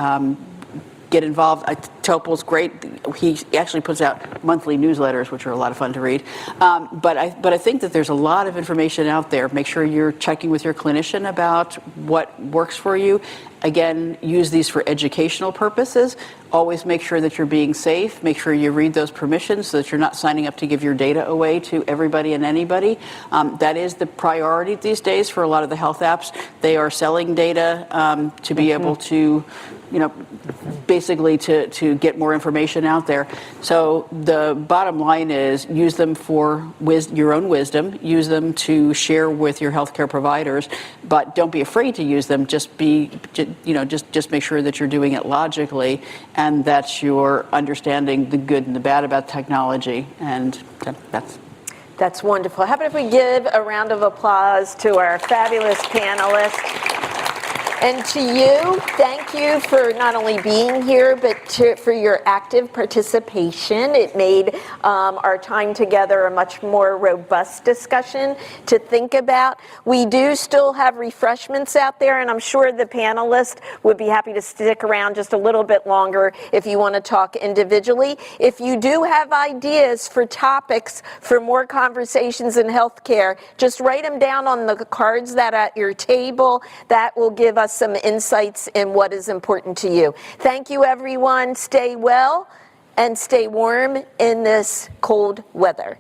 get involved. Topol's great. He actually puts out monthly newsletters, which are a lot of fun to read. But I think that there's a lot of information out there. Make sure you're checking with your clinician about what works for you. Again, use these for educational purposes. Always make sure that you're being safe. Make sure you read those permissions so that you're not signing up to give your data away to everybody and anybody. That is the priority these days for a lot of the health apps. They are selling data to be able to, basically to get more information out there. So the bottom line is use them for your own wisdom. Use them to share with your healthcare providers, but don't be afraid to use them. Just make sure that you're doing it logically and that you're understanding the good and the bad about technology. And That's wonderful. How about if we give a round of applause to our fabulous panelists? And to you, thank you for not only being here, but for your active participation. It made our time together a much more robust discussion to think about. We do still have refreshments out there, and I'm sure the panelists would be happy to stick around just a little bit longer if you want to talk individually. If you do have ideas for topics for more conversations in healthcare, just write them down on the cards that are at your table. That will give us some insights in what is important to you. Thank you, everyone. Stay well and stay warm in this cold weather.